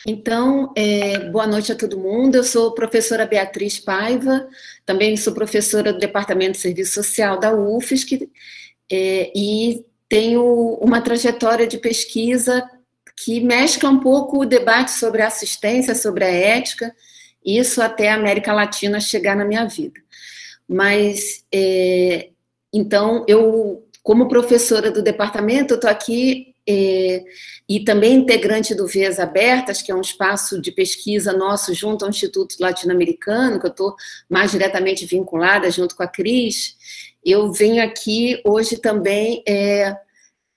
Então, boa noite a todo mundo. Eu sou professora Beatriz Paiva, também sou professora do Departamento de Serviço Social da UFSC, e tenho uma trajetória de pesquisa que mescla um pouco o debate sobre a assistência, sobre a ética, isso até a América Latina chegar na minha vida. Mas, então, eu, como professora do departamento, eu estou aqui e também integrante do Vias Abertas, que é um espaço de pesquisa nosso junto ao Instituto Latino-Americano, que eu estou mais diretamente vinculada junto com a Cris. Eu venho aqui hoje também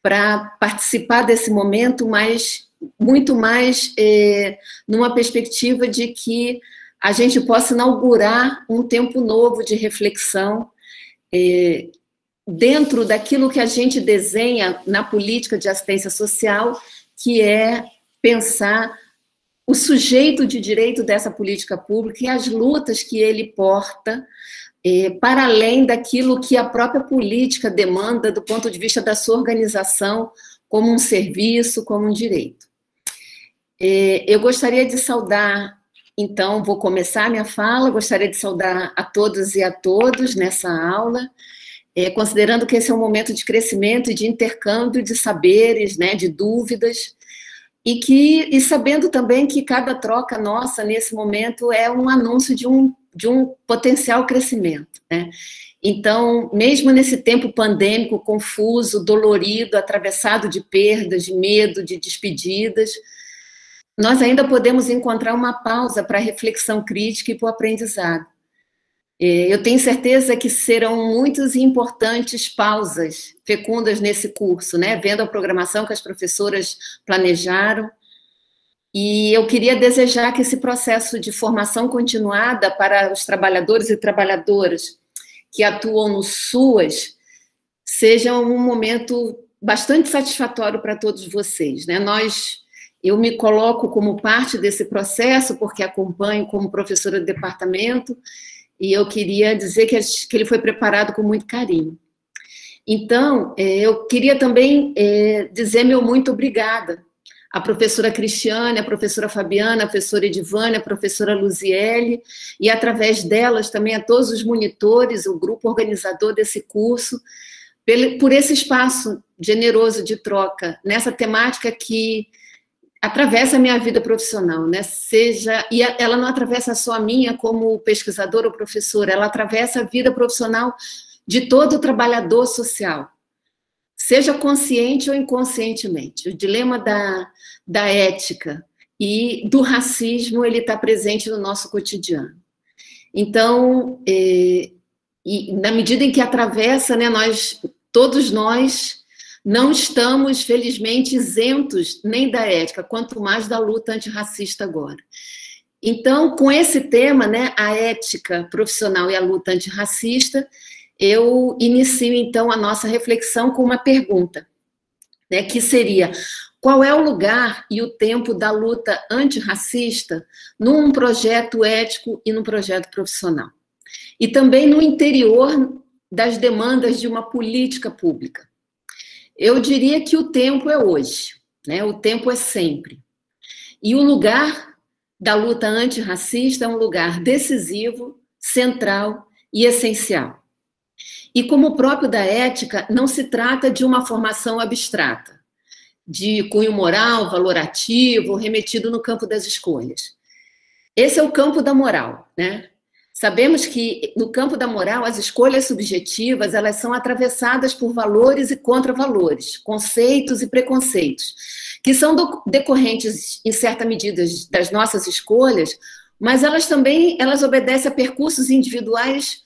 para participar desse momento, mas muito mais numa perspectiva de que a gente possa inaugurar um tempo novo de reflexão dentro daquilo que a gente desenha na política de assistência social, que é pensar o sujeito de direito dessa política pública e as lutas que ele porta, para além daquilo que a própria política demanda do ponto de vista da sua organização como um serviço, como um direito. Eu gostaria de saudar, então, vou começar a minha fala, gostaria de saudar a todos e a todos nessa aula, considerando que esse é um momento de crescimento e de intercâmbio de saberes, né, de dúvidas, e sabendo também que cada troca nossa, nesse momento, é um anúncio de um potencial crescimento, né? Então, mesmo nesse tempo pandêmico, confuso, dolorido, atravessado de perdas, de medo, de despedidas, nós ainda podemos encontrar uma pausa para a reflexão crítica e para o aprendizado. Eu tenho certeza que serão muitas e importantes pausas fecundas nesse curso, né? Vendo a programação que as professoras planejaram. E eu queria desejar que esse processo de formação continuada para os trabalhadores e trabalhadoras que atuam no SUAS seja um momento bastante satisfatório para todos vocês, né? Eu me coloco como parte desse processo, porque acompanho como professora do departamento, e eu queria dizer que ele foi preparado com muito carinho. Então, eu queria também dizer meu muito obrigada à professora Cristiane, à professora Fabiana, à professora Edivânia, à professora Luziele, e através delas também a todos os monitores, o grupo organizador desse curso, por esse espaço generoso de troca, nessa temática que atravessa a minha vida profissional, né? E ela não atravessa só a minha como pesquisadora ou professora, ela atravessa a vida profissional de todo trabalhador social, seja consciente ou inconscientemente. O dilema da ética e do racismo, ele está presente no nosso cotidiano. Então, e na medida em que atravessa, né, todos nós não estamos, felizmente, isentos nem da ética, quanto mais da luta antirracista agora. Então, com esse tema, né, a ética profissional e a luta antirracista, eu inicio, então, a nossa reflexão com uma pergunta, né, que seria: qual é o lugar e o tempo da luta antirracista num projeto ético e num projeto profissional? E também no interior das demandas de uma política pública. Eu diria que o tempo é hoje, né? O tempo é sempre. E o lugar da luta antirracista é um lugar decisivo, central e essencial. E como o próprio da ética, não se trata de uma formação abstrata, de cunho moral, valorativo, remetido no campo das escolhas. Esse é o campo da moral, né? Sabemos que, no campo da moral, as escolhas subjetivas, elas são atravessadas por valores e contravalores, conceitos e preconceitos, que são decorrentes, em certa medida, das nossas escolhas, mas elas também obedecem a percursos individuais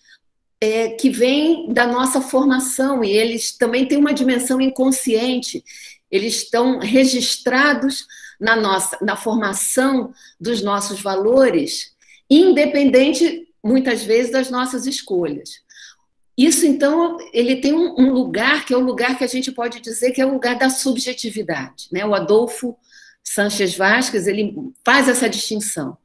que vêm da nossa formação, e eles também têm uma dimensão inconsciente, eles estão registrados na formação dos nossos valores, independente, muitas vezes, das nossas escolhas. Isso, então, ele tem um lugar que é o lugar que a gente pode dizer que é o lugar da subjetividade, né? O Adolfo Sánchez Vázquez, ele faz essa distinção.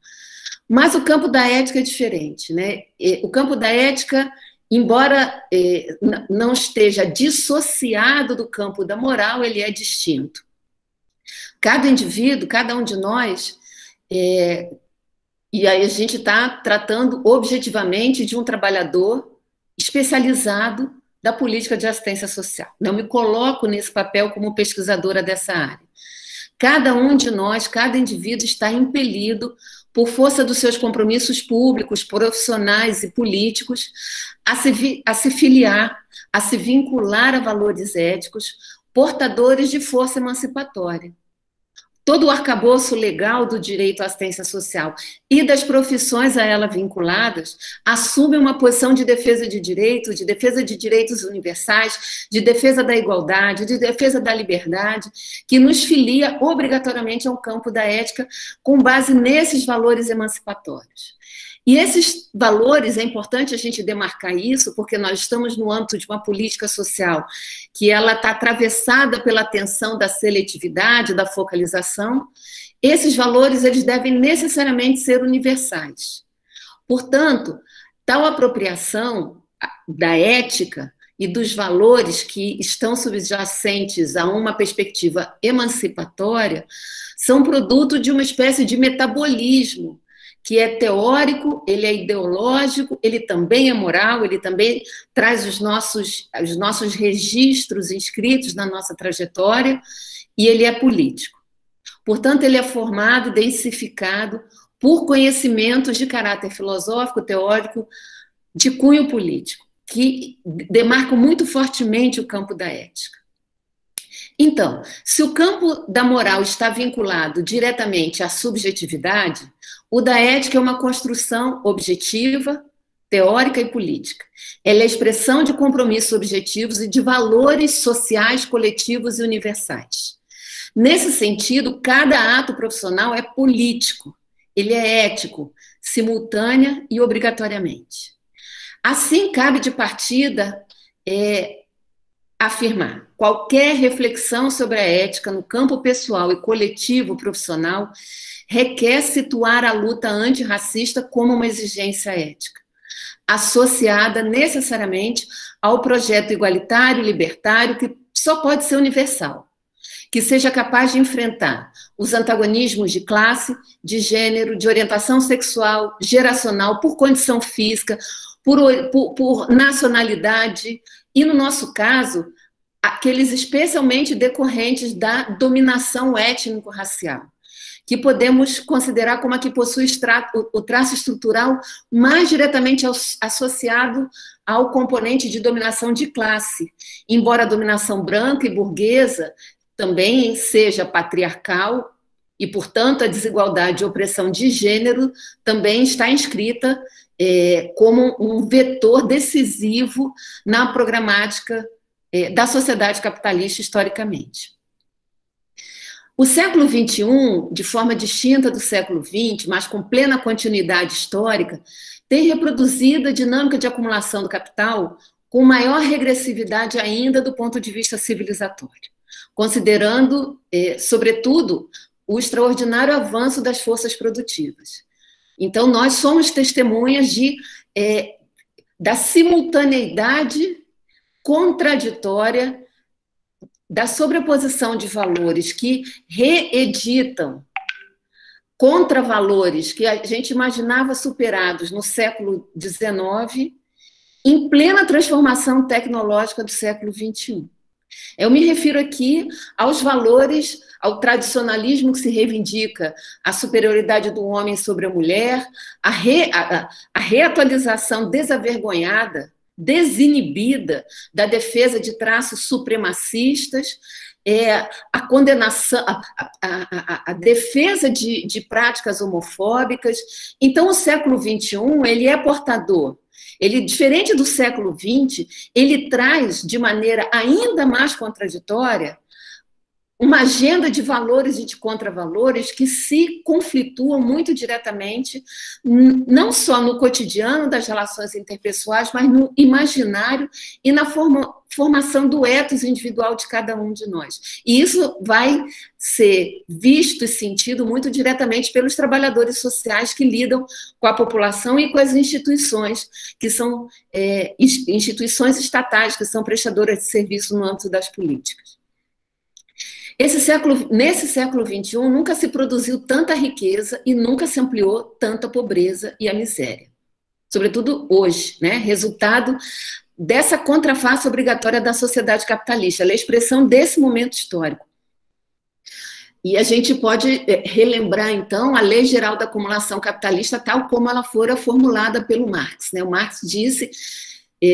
Mas o campo da ética é diferente, né? O campo da ética, embora não esteja dissociado do campo da moral, ele é distinto. Cada indivíduo, cada um de nós, E aí a gente está tratando objetivamente de um trabalhador especializado da política de assistência social. Não me coloco nesse papel como pesquisadora dessa área. Cada um de nós, cada indivíduo está impelido, por força dos seus compromissos públicos, profissionais e políticos, a se filiar, a se vincular a valores éticos, portadores de força emancipatória. Todo o arcabouço legal do direito à assistência social e das profissões a ela vinculadas assume uma posição de defesa de direitos universais, de defesa da igualdade, de defesa da liberdade, que nos filia obrigatoriamente ao campo da ética com base nesses valores emancipatórios. E esses valores, é importante a gente demarcar isso, porque nós estamos no âmbito de uma política social que ela está atravessada pela tensão da seletividade, da focalização. Esses valores, eles devem necessariamente ser universais. Portanto, tal apropriação da ética e dos valores que estão subjacentes a uma perspectiva emancipatória são produto de uma espécie de metabolismo que é teórico, ele é ideológico, ele também é moral, ele também traz os nossos registros inscritos na nossa trajetória, e ele é político. Portanto, ele é formado, densificado por conhecimentos de caráter filosófico, teórico, de cunho político, que demarcam muito fortemente o campo da ética. Então, se o campo da moral está vinculado diretamente à subjetividade, o da ética é uma construção objetiva, teórica e política. Ela é a expressão de compromissos objetivos e de valores sociais, coletivos e universais. Nesse sentido, cada ato profissional é político, ele é ético, simultânea e obrigatoriamente. Assim, cabe de partida afirmar: qualquer reflexão sobre a ética no campo pessoal e coletivo profissional requer situar a luta antirracista como uma exigência ética, associada necessariamente ao projeto igualitário, libertário, que só pode ser universal, que seja capaz de enfrentar os antagonismos de classe, de gênero, de orientação sexual, geracional, por condição física, por nacionalidade, e, no nosso caso, aqueles especialmente decorrentes da dominação étnico-racial, que podemos considerar como a que possui o traço estrutural mais diretamente associado ao componente de dominação de classe, embora a dominação branca e burguesa também seja patriarcal e, portanto, a desigualdade e opressão de gênero também está inscrita como um vetor decisivo na programática da sociedade capitalista historicamente. O século XXI, de forma distinta do século XX, mas com plena continuidade histórica, tem reproduzido a dinâmica de acumulação do capital com maior regressividade ainda do ponto de vista civilizatório, considerando, sobretudo, o extraordinário avanço das forças produtivas. Então, nós somos testemunhas da simultaneidade contraditória da sobreposição de valores que reeditam contra valores que a gente imaginava superados no século XIX, em plena transformação tecnológica do século XXI. Eu me refiro aqui aos valores, ao tradicionalismo que se reivindica a superioridade do homem sobre a mulher, a reatualização desavergonhada, desinibida da defesa de traços supremacistas, a condenação, a defesa de práticas homofóbicas. Então, o século XXI, ele é portador. Ele, diferente do século XX, ele traz de maneira ainda mais contraditória uma agenda de valores e de contravalores que se conflituam muito diretamente, não só no cotidiano das relações interpessoais, mas no imaginário e na formação do ethos individual de cada um de nós. E isso vai ser visto e sentido muito diretamente pelos trabalhadores sociais que lidam com a população e com as instituições, que são instituições estatais, que são prestadoras de serviço no âmbito das políticas. Nesse século XXI, nunca se produziu tanta riqueza e nunca se ampliou tanta pobreza e a miséria. Sobretudo hoje, né? Resultado dessa contraface obrigatória da sociedade capitalista. Ela é a expressão desse momento histórico. E a gente pode relembrar, então, a Lei Geral da Acumulação Capitalista, tal como ela fora formulada pelo Marx, né? O Marx disse,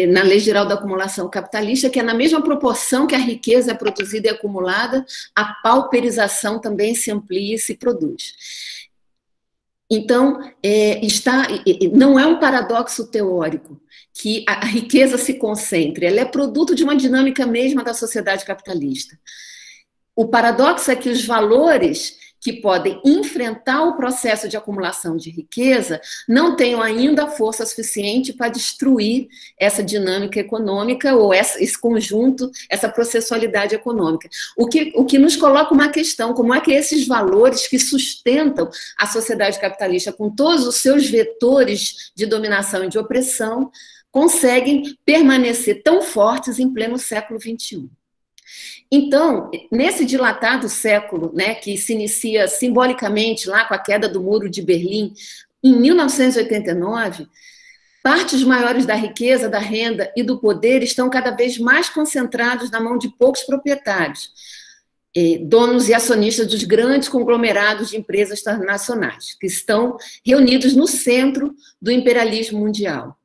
na Lei Geral da Acumulação Capitalista, que é na mesma proporção que a riqueza é produzida e acumulada, a pauperização também se amplia e se produz. Então, não é um paradoxo teórico que a riqueza se concentre, ela é produto de uma dinâmica mesma da sociedade capitalista. O paradoxo é que os valores que podem enfrentar o processo de acumulação de riqueza não tenham ainda força suficiente para destruir essa dinâmica econômica ou esse conjunto, essa processualidade econômica. O que nos coloca uma questão, como é que esses valores que sustentam a sociedade capitalista com todos os seus vetores de dominação e de opressão conseguem permanecer tão fortes em pleno século XXI. Então, nesse dilatado século, né, que se inicia simbolicamente lá com a queda do Muro de Berlim, em 1989, partes maiores da riqueza, da renda e do poder estão cada vez mais concentrados na mão de poucos proprietários, donos e acionistas dos grandes conglomerados de empresas transnacionais, que estão reunidos no centro do imperialismo mundial.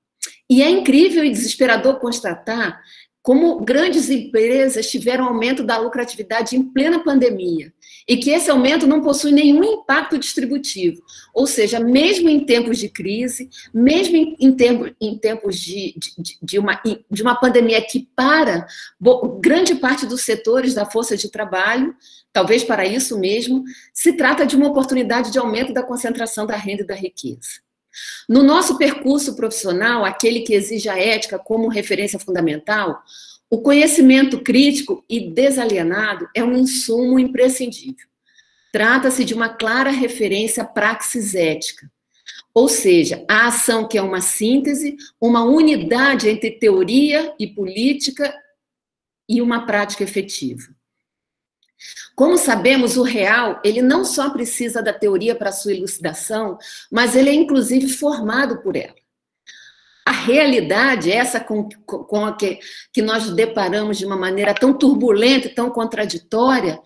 E é incrível e desesperador constatar como grandes empresas tiveram aumento da lucratividade em plena pandemia, e que esse aumento não possui nenhum impacto distributivo. Ou seja, mesmo em tempos de crise, mesmo em tempos de uma pandemia que para grande parte dos setores da força de trabalho, talvez para isso mesmo, se trata de uma oportunidade de aumento da concentração da renda e da riqueza. No nosso percurso profissional, aquele que exige a ética como referência fundamental, o conhecimento crítico e desalienado é um insumo imprescindível. Trata-se de uma clara referência à praxis ética, ou seja, a ação que é uma síntese, uma unidade entre teoria e política e uma prática efetiva. Como sabemos, o real, ele não só precisa da teoria para sua elucidação, mas ele é inclusive formado por ela. A realidade, essa com a que nós nos deparamos de uma maneira tão turbulenta e tão contraditória,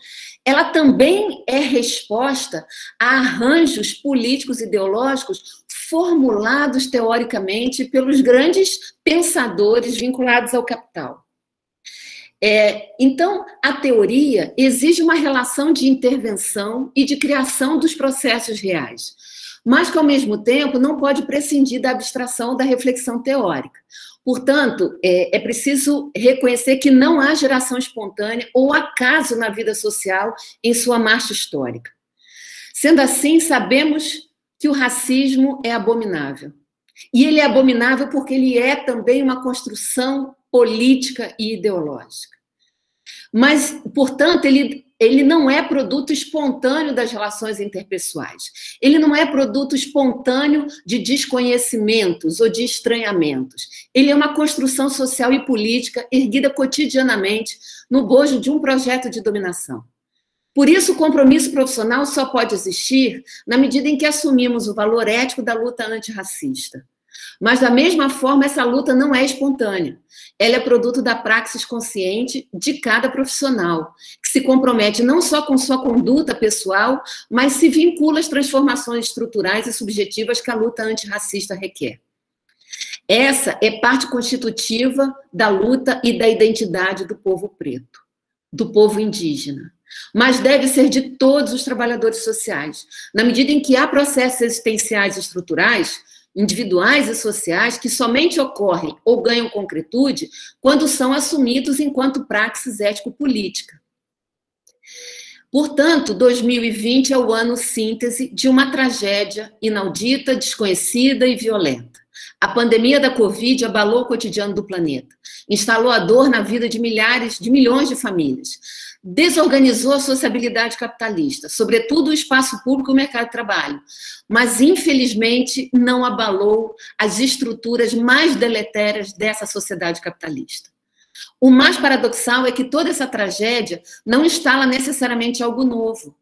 ela também é resposta a arranjos políticos e ideológicos formulados teoricamente pelos grandes pensadores vinculados ao capital. Então, a teoria exige uma relação de intervenção e de criação dos processos reais, mas que, ao mesmo tempo, não pode prescindir da abstração da reflexão teórica. Portanto, é preciso reconhecer que não há geração espontânea ou acaso na vida social em sua marcha histórica. Sendo assim, sabemos que o racismo é abominável. E ele é abominável porque ele é também uma construção política e ideológica. Mas, portanto, ele não é produto espontâneo das relações interpessoais. Ele não é produto espontâneo de desconhecimentos ou de estranhamentos. Ele é uma construção social e política erguida cotidianamente no bojo de um projeto de dominação. Por isso, o compromisso profissional só pode existir na medida em que assumimos o valor ético da luta antirracista. Mas, da mesma forma, essa luta não é espontânea. Ela é produto da praxis consciente de cada profissional, que se compromete não só com sua conduta pessoal, mas se vincula às transformações estruturais e subjetivas que a luta antirracista requer. Essa é parte constitutiva da luta e da identidade do povo preto, do povo indígena. Mas deve ser de todos os trabalhadores sociais, na medida em que há processos existenciais e estruturais, individuais e sociais, que somente ocorrem ou ganham concretude quando são assumidos enquanto praxis ético-política. Portanto, 2020 é o ano síntese de uma tragédia inaudita, desconhecida e violenta. A pandemia da Covid abalou o cotidiano do planeta, instalou a dor na vida de milhões de famílias, desorganizou a sociabilidade capitalista, sobretudo o espaço público e o mercado de trabalho, mas, infelizmente, não abalou as estruturas mais deletérias dessa sociedade capitalista. O mais paradoxal é que toda essa tragédia não instala necessariamente algo novo.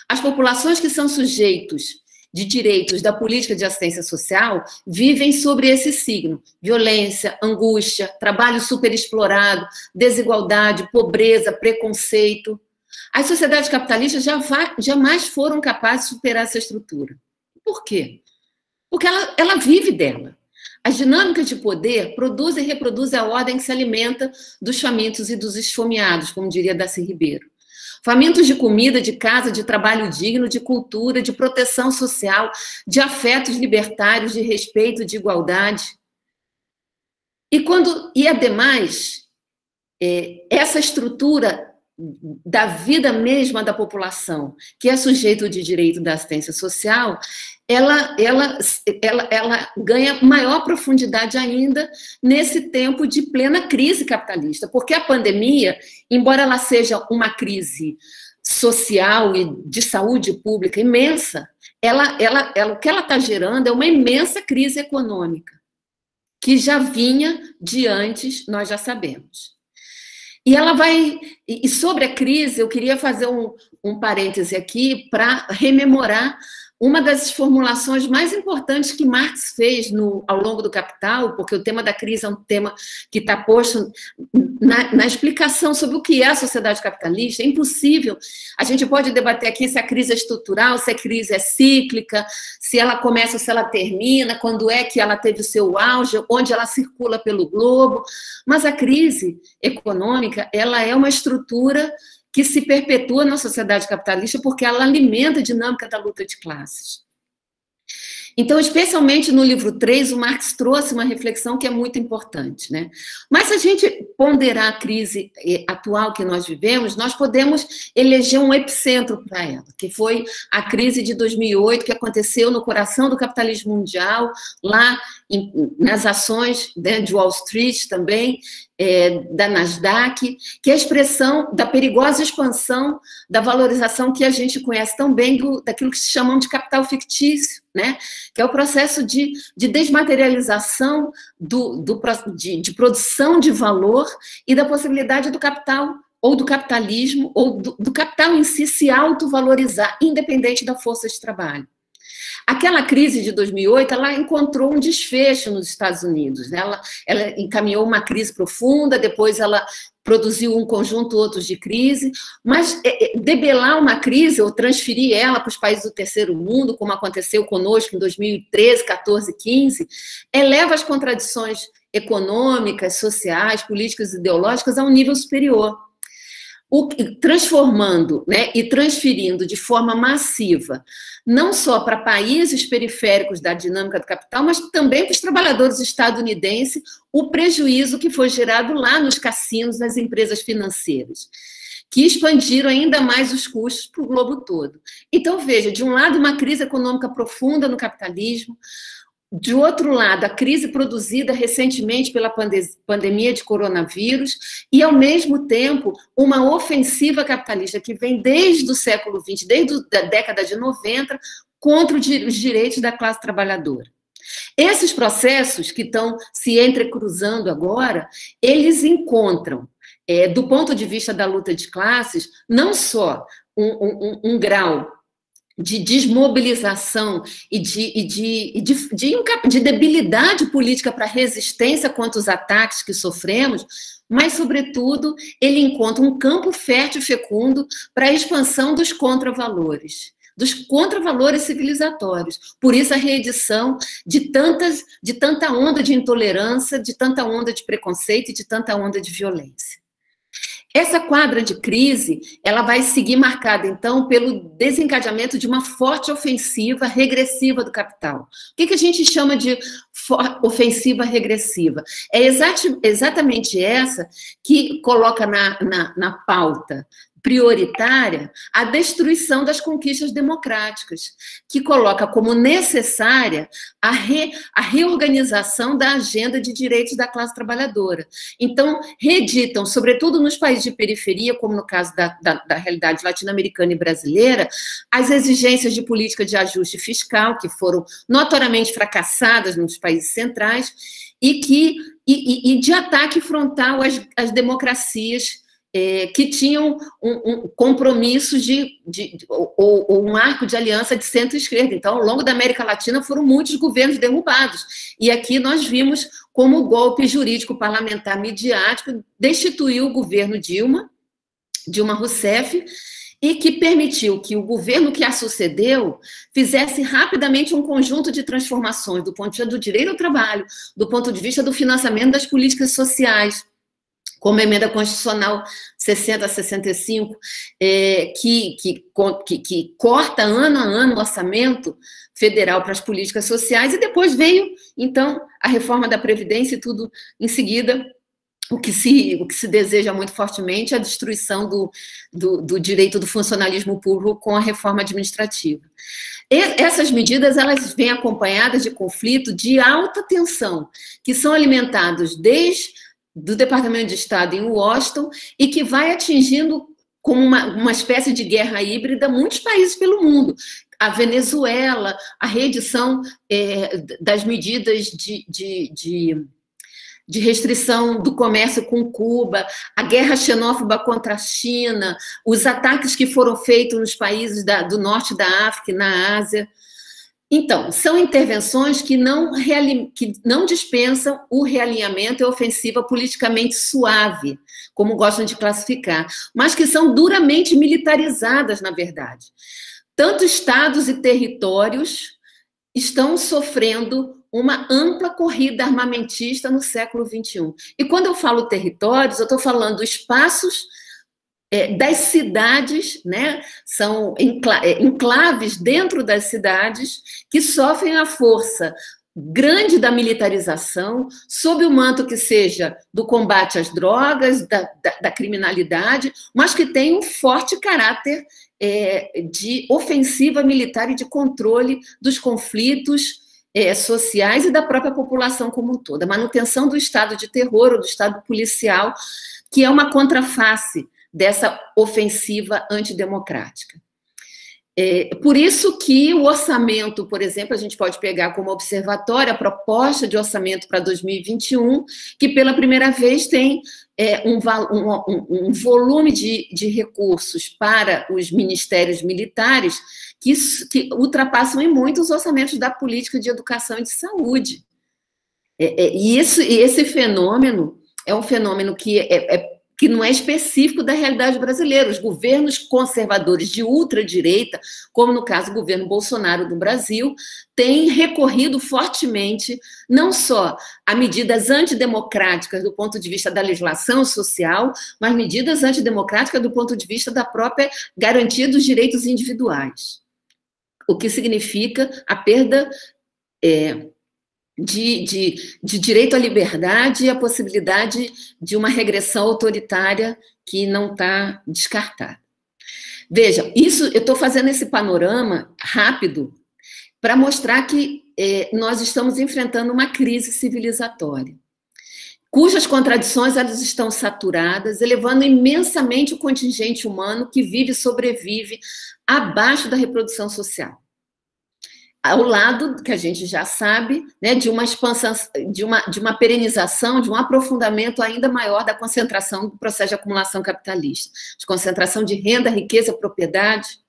As populações que são sujeitos de direitos da política de assistência social vivem sobre esse signo: violência, angústia, trabalho superexplorado, desigualdade, pobreza, preconceito. As sociedades capitalistas jamais foram capazes de superar essa estrutura. Por quê? Porque ela vive dela. As dinâmicas de poder produzem e reproduzem a ordem que se alimenta dos famintos e dos esfomeados, como diria Darcy Ribeiro. Famintos de comida, de casa, de trabalho digno, de cultura, de proteção social, de afetos libertários, de respeito, de igualdade. E ademais, essa estrutura da vida mesma da população, que é sujeito de direito da assistência social, ela ganha maior profundidade ainda nesse tempo de plena crise capitalista, porque a pandemia, embora ela seja uma crise social e de saúde pública imensa, o que ela está gerando é uma imensa crise econômica, que já vinha de antes, nós já sabemos. E sobre a crise, eu queria fazer um parêntese aqui para rememorar uma das formulações mais importantes que Marx fez ao longo do Capital, porque o tema da crise é um tema que está posto na explicação sobre o que é a sociedade capitalista. É impossível. A gente pode debater aqui se a crise é estrutural, se a crise é cíclica, se ela começa ou se ela termina, quando é que ela teve o seu auge, onde ela circula pelo globo. Mas a crise econômica, ela é uma estrutura que se perpetua na sociedade capitalista porque ela alimenta a dinâmica da luta de classes. Então, especialmente no livro 3, o Marx trouxe uma reflexão que é muito importante, né? Mas se a gente ponderar a crise atual que nós vivemos, nós podemos eleger um epicentro para ela, que foi a crise de 2008, que aconteceu no coração do capitalismo mundial, lá nas ações, né, de Wall Street também, da Nasdaq, que é a expressão da perigosa expansão da valorização que a gente conhece tão bem daquilo que se chamam de capital fictício, né? Que é o processo de desmaterialização de produção de valor e da possibilidade do capital ou do capitalismo ou do capital em si se autovalorizar, independente da força de trabalho. Aquela crise de 2008, ela encontrou um desfecho nos Estados Unidos, né? Ela encaminhou uma crise profunda, depois ela produziu um conjunto outros de crise, mas debelar uma crise ou transferir ela para os países do terceiro mundo, como aconteceu conosco em 2013, 14, 15, eleva as contradições econômicas, sociais, políticas e ideológicas a um nível superior. Transformando, né, e transferindo de forma massiva, não só para países periféricos da dinâmica do capital, mas também para os trabalhadores estadunidenses, o prejuízo que foi gerado lá nos cassinos das empresas financeiras, que expandiram ainda mais os custos para o globo todo. Então, veja, de um lado, uma crise econômica profunda no capitalismo, de outro lado, a crise produzida recentemente pela pandemia de coronavírus e, ao mesmo tempo, uma ofensiva capitalista que vem desde o século XX, desde a década de 90, contra os direitos da classe trabalhadora. Esses processos que estão se entrecruzando agora, eles encontram, do ponto de vista da luta de classes, não só um grau de desmobilização e de debilidade política para resistência contra os ataques que sofremos, mas, sobretudo, ele encontra um campo fértil e fecundo para a expansão dos contravalores civilizatórios. Por isso, a reedição de tanta onda de intolerância, de tanta onda de preconceito e de tanta onda de violência. Essa quadra de crise, ela vai seguir marcada, então, pelo desencadeamento de uma forte ofensiva regressiva do capital. O que a gente chama de ofensiva regressiva? É exatamente essa que coloca na pauta prioritária a destruição das conquistas democráticas, que coloca como necessária a reorganização da agenda de direitos da classe trabalhadora. Então, reeditam, sobretudo nos países de periferia, como no caso da realidade latino-americana e brasileira, as exigências de política de ajuste fiscal, que foram notoriamente fracassadas nos países centrais, e que e de ataque frontal às democracias que tinham um compromisso ou um arco de aliança de centro-esquerda. Então, ao longo da América Latina, foram muitos governos derrubados. E aqui nós vimos como o golpe jurídico parlamentar midiático destituiu o governo Dilma Rousseff, e que permitiu que o governo que a sucedeu fizesse rapidamente um conjunto de transformações do ponto de vista do direito ao trabalho, do ponto de vista do financiamento das políticas sociais, como a emenda constitucional 60 a 65, que corta ano a ano o orçamento federal para as políticas sociais, e depois veio, então, a reforma da Previdência e tudo em seguida. O que se deseja muito fortemente é a destruição do direito do funcionalismo público com a reforma administrativa. Essas medidas, elas vêm acompanhadas de conflito de alta tensão, que são alimentados desde do Departamento de Estado em Washington e que vai atingindo como uma espécie de guerra híbrida muitos países pelo mundo. A Venezuela, a reedição das medidas de restrição do comércio com Cuba, a guerra xenófoba contra a China, os ataques que foram feitos nos países do norte da África e na Ásia. Então, são intervenções que não dispensam o realinhamento e a ofensiva politicamente suave, como gostam de classificar, mas que são duramente militarizadas, na verdade. Tanto estados e territórios estão sofrendo uma ampla corrida armamentista no século XXI. E quando eu falo territórios, eu estou falando espaços das cidades, né? São enclaves dentro das cidades que sofrem a força grande da militarização, sob o manto que seja do combate às drogas, da criminalidade, mas que tem um forte caráter de ofensiva militar e de controle dos conflitos sociais e da própria população como um todo. A manutenção do estado de terror ou do estado policial, que é uma contraface dessa ofensiva antidemocrática. Por isso que o orçamento, por exemplo, a gente pode pegar como observatório a proposta de orçamento para 2021, que pela primeira vez tem um volume de recursos para os ministérios militares que ultrapassam em muito os orçamentos da política de educação e de saúde. E esse fenômeno é um fenômeno que não é específico da realidade brasileira. Os governos conservadores de ultradireita, como no caso do governo Bolsonaro do Brasil, têm recorrido fortemente não só a medidas antidemocráticas do ponto de vista da legislação social, mas medidas antidemocráticas do ponto de vista da própria garantia dos direitos individuais, o que significa a perda de direito à liberdade e a possibilidade de uma regressão autoritária que não está descartada. Veja, eu estou fazendo esse panorama rápido para mostrar que nós estamos enfrentando uma crise civilizatória, cujas contradições elas estão saturadas, elevando imensamente o contingente humano que vive e sobrevive abaixo da reprodução social. Ao lado, que a gente já sabe, né, de uma expansão, de uma perenização, de um aprofundamento ainda maior da concentração do processo de acumulação capitalista, de concentração de renda, riqueza, propriedade.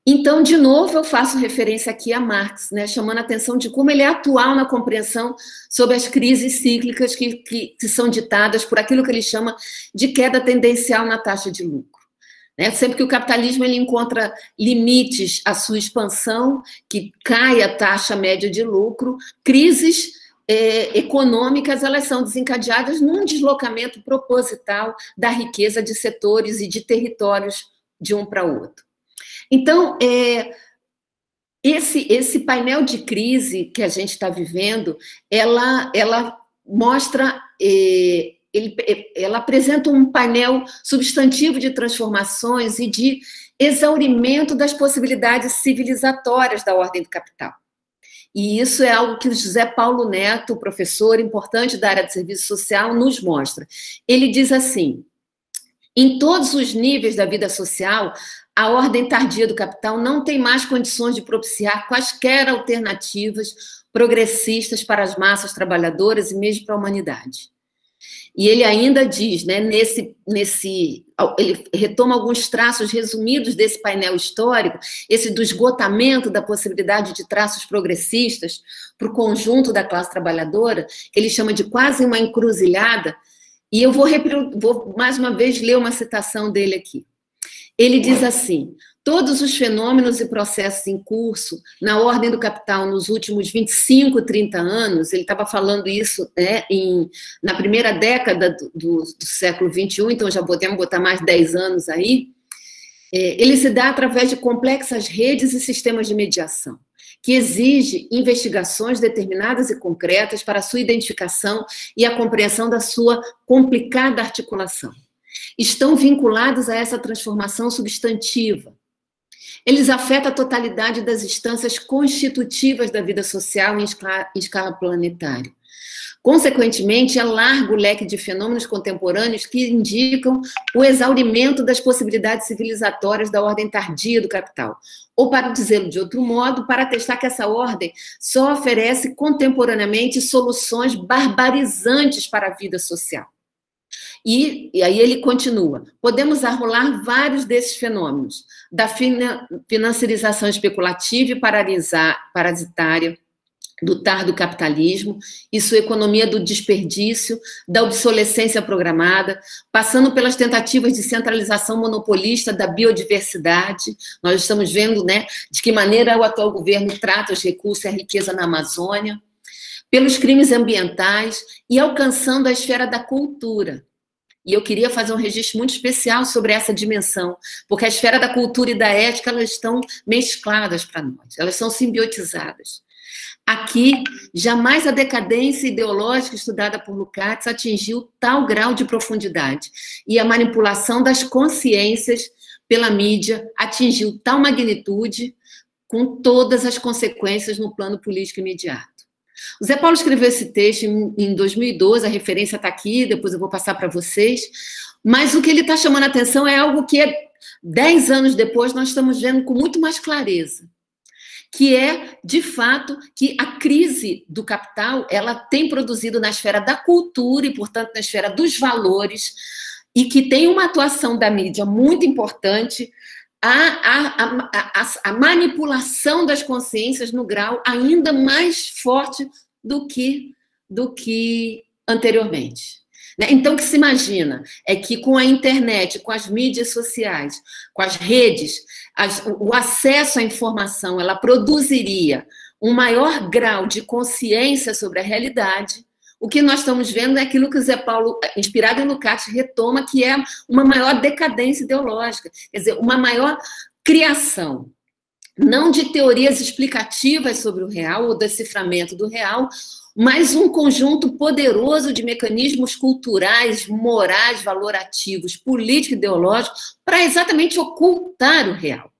Então, de novo, eu faço referência aqui a Marx, né, chamando a atenção de como ele é atual na compreensão sobre as crises cíclicas que são ditadas por aquilo que ele chama de queda tendencial na taxa de lucro. Sempre que o capitalismo ele encontra limites à sua expansão, que cai a taxa média de lucro, crises econômicas elas são desencadeadas num deslocamento proposital da riqueza de setores e de territórios de um para o outro. Então, esse painel de crise que a gente está vivendo, ela mostra... ela apresenta um painel substantivo de transformações e de exaurimento das possibilidades civilizatórias da ordem do capital. E isso é algo que o José Paulo Neto, professor importante da área de serviço social, nos mostra. Ele diz assim: Em todos os níveis da vida social, a ordem tardia do capital não tem mais condições de propiciar quaisquer alternativas progressistas para as massas trabalhadoras e mesmo para a humanidade. E ele ainda diz, né, ele retoma alguns traços resumidos desse painel histórico, esse do esgotamento da possibilidade de traços progressistas para o conjunto da classe trabalhadora, que ele chama de quase uma encruzilhada, e eu vou mais uma vez ler uma citação dele aqui. Ele diz assim: todos os fenômenos e processos em curso na ordem do capital nos últimos 25, 30 anos, ele estava falando isso, né, na primeira década do século XXI, então já podemos botar mais 10 anos aí, ele se dá através de complexas redes e sistemas de mediação, que exige investigações determinadas e concretas para a sua identificação e a compreensão da sua complicada articulação. Estão vinculados a essa transformação substantiva. Eles afetam a totalidade das instâncias constitutivas da vida social em escala planetária. Consequentemente, é largo o leque de fenômenos contemporâneos que indicam o exaurimento das possibilidades civilizatórias da ordem tardia do capital. Ou, para dizê-lo de outro modo, para atestar que essa ordem só oferece contemporaneamente soluções barbarizantes para a vida social. E aí ele continua: podemos arrolar vários desses fenômenos, da financiarização especulativa e parasitária, do tardo capitalismo e sua economia do desperdício, da obsolescência programada, passando pelas tentativas de centralização monopolista da biodiversidade. Nós estamos vendo, né, de que maneira o atual governo trata os recursos e a riqueza na Amazônia, pelos crimes ambientais e alcançando a esfera da cultura. E eu queria fazer um registro muito especial sobre essa dimensão, porque a esfera da cultura e da ética, elas estão mescladas para nós, elas são simbiotizadas. Aqui, jamais a decadência ideológica estudada por Lukács atingiu tal grau de profundidade, e a manipulação das consciências pela mídia atingiu tal magnitude, com todas as consequências no plano político imediato. O Zé Paulo escreveu esse texto em 2012, a referência está aqui, depois eu vou passar para vocês, mas o que ele está chamando a atenção é algo que 10 anos depois nós estamos vendo com muito mais clareza, que é, de fato, que a crise do capital ela tem produzido na esfera da cultura e, portanto, na esfera dos valores, e que tem uma atuação da mídia muito importante, a manipulação das consciências no grau ainda mais forte do que anteriormente. Então, o que se imagina é que com a internet, com as mídias sociais, com as redes, o acesso à informação, ela produziria um maior grau de consciência sobre a realidade. O que nós estamos vendo é aquilo que o Zé Paulo, inspirado em Lukács, retoma, que é uma maior decadência ideológica, quer dizer, uma maior criação, não de teorias explicativas sobre o real ou deciframento do real, mas um conjunto poderoso de mecanismos culturais, morais, valorativos, político-ideológicos, para exatamente ocultar o real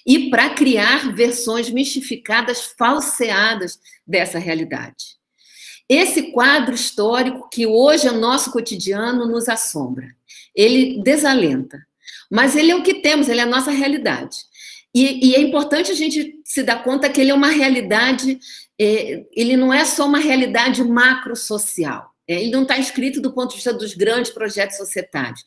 e para criar versões mistificadas, falseadas dessa realidade. Esse quadro histórico que hoje é nosso cotidiano nos assombra. Ele desalenta, mas ele é o que temos, ele é a nossa realidade. E é importante a gente se dar conta que ele é uma realidade, ele não é só uma realidade macro-social. Ele não está escrito do ponto de vista dos grandes projetos societários,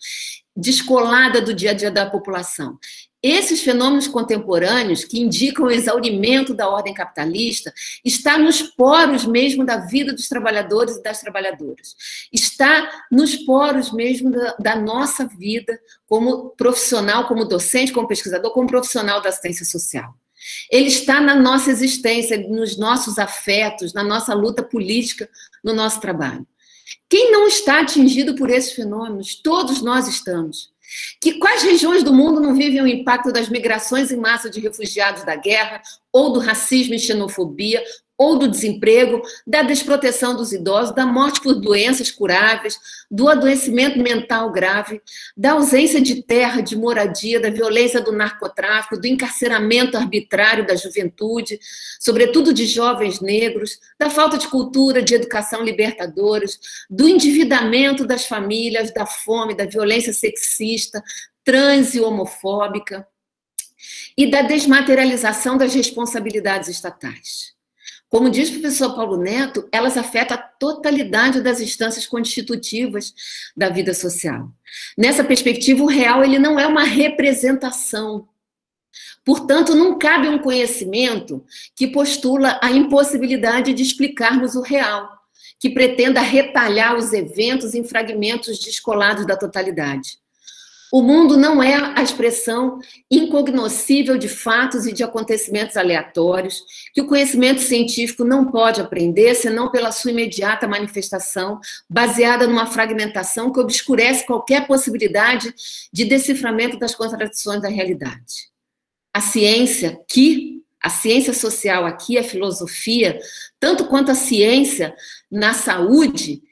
descolada do dia a dia da população. Esses fenômenos contemporâneos que indicam o exaurimento da ordem capitalista está nos poros mesmo da vida dos trabalhadores e das trabalhadoras. Está nos poros mesmo da nossa vida como profissional, como docente, como pesquisador, como profissional da assistência social. Ele está na nossa existência, nos nossos afetos, na nossa luta política, no nosso trabalho. Quem não está atingido por esses fenômenos? Todos nós estamos. Quais regiões do mundo não vivem o impacto das migrações em massa de refugiados da guerra, ou do racismo e xenofobia, ou do desemprego, da desproteção dos idosos, da morte por doenças curáveis, do adoecimento mental grave, da ausência de terra, de moradia, da violência do narcotráfico, do encarceramento arbitrário da juventude, sobretudo de jovens negros, da falta de cultura, de educação libertadoras, do endividamento das famílias, da fome, da violência sexista, trans e homofóbica, e da desmaterialização das responsabilidades estatais. Como diz o professor Paulo Neto, elas afetam a totalidade das instâncias constitutivas da vida social. Nessa perspectiva, o real ele não é uma representação. Portanto, não cabe um conhecimento que postula a impossibilidade de explicarmos o real, que pretenda retalhar os eventos em fragmentos descolados da totalidade. O mundo não é a expressão incognoscível de fatos e de acontecimentos aleatórios, que o conhecimento científico não pode aprender, senão pela sua imediata manifestação, baseada numa fragmentação que obscurece qualquer possibilidade de deciframento das contradições da realidade. A ciência social aqui, a filosofia, tanto quanto a ciência na saúde,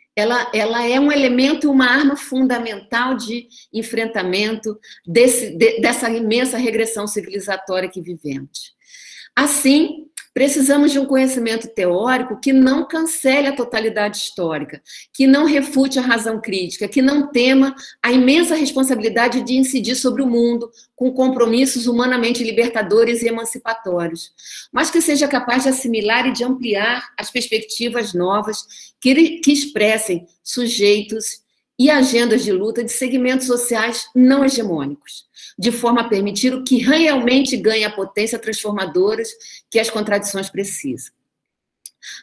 ela é um elemento e uma arma fundamental de enfrentamento dessa imensa regressão civilizatória que vivemos. Assim, precisamos de um conhecimento teórico que não cancele a totalidade histórica, que não refute a razão crítica, que não tema a imensa responsabilidade de incidir sobre o mundo com compromissos humanamente libertadores e emancipatórios, mas que seja capaz de assimilar e de ampliar as perspectivas novas que expressem sujeitos e agendas de luta de segmentos sociais não hegemônicos, de forma a permitir o que realmente ganha a potência transformadora que as contradições precisam.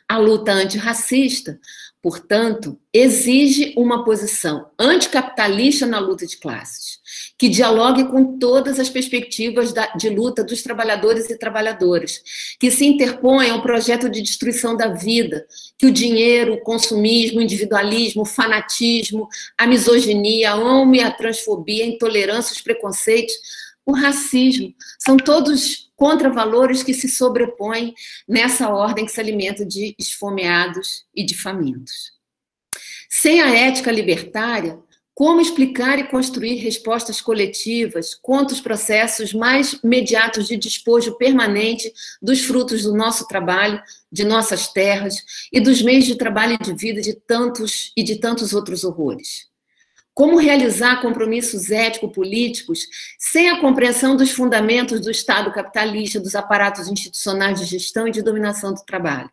A luta antirracista, portanto, exige uma posição anticapitalista na luta de classes, que dialogue com todas as perspectivas de luta dos trabalhadores e trabalhadoras, que se interponha ao projeto de destruição da vida, que o dinheiro, o consumismo, o individualismo, o fanatismo, a misoginia, a homo e a transfobia, a intolerância, os preconceitos, o racismo, são todos contravalores que se sobrepõem nessa ordem que se alimenta de esfomeados e de famintos. Sem a ética libertária, como explicar e construir respostas coletivas contra os processos mais imediatos de despojo permanente dos frutos do nosso trabalho, de nossas terras e dos meios de trabalho e de vida de tantos outros horrores? Como realizar compromissos ético-políticos sem a compreensão dos fundamentos do Estado capitalista, dos aparatos institucionais de gestão e de dominação do trabalho?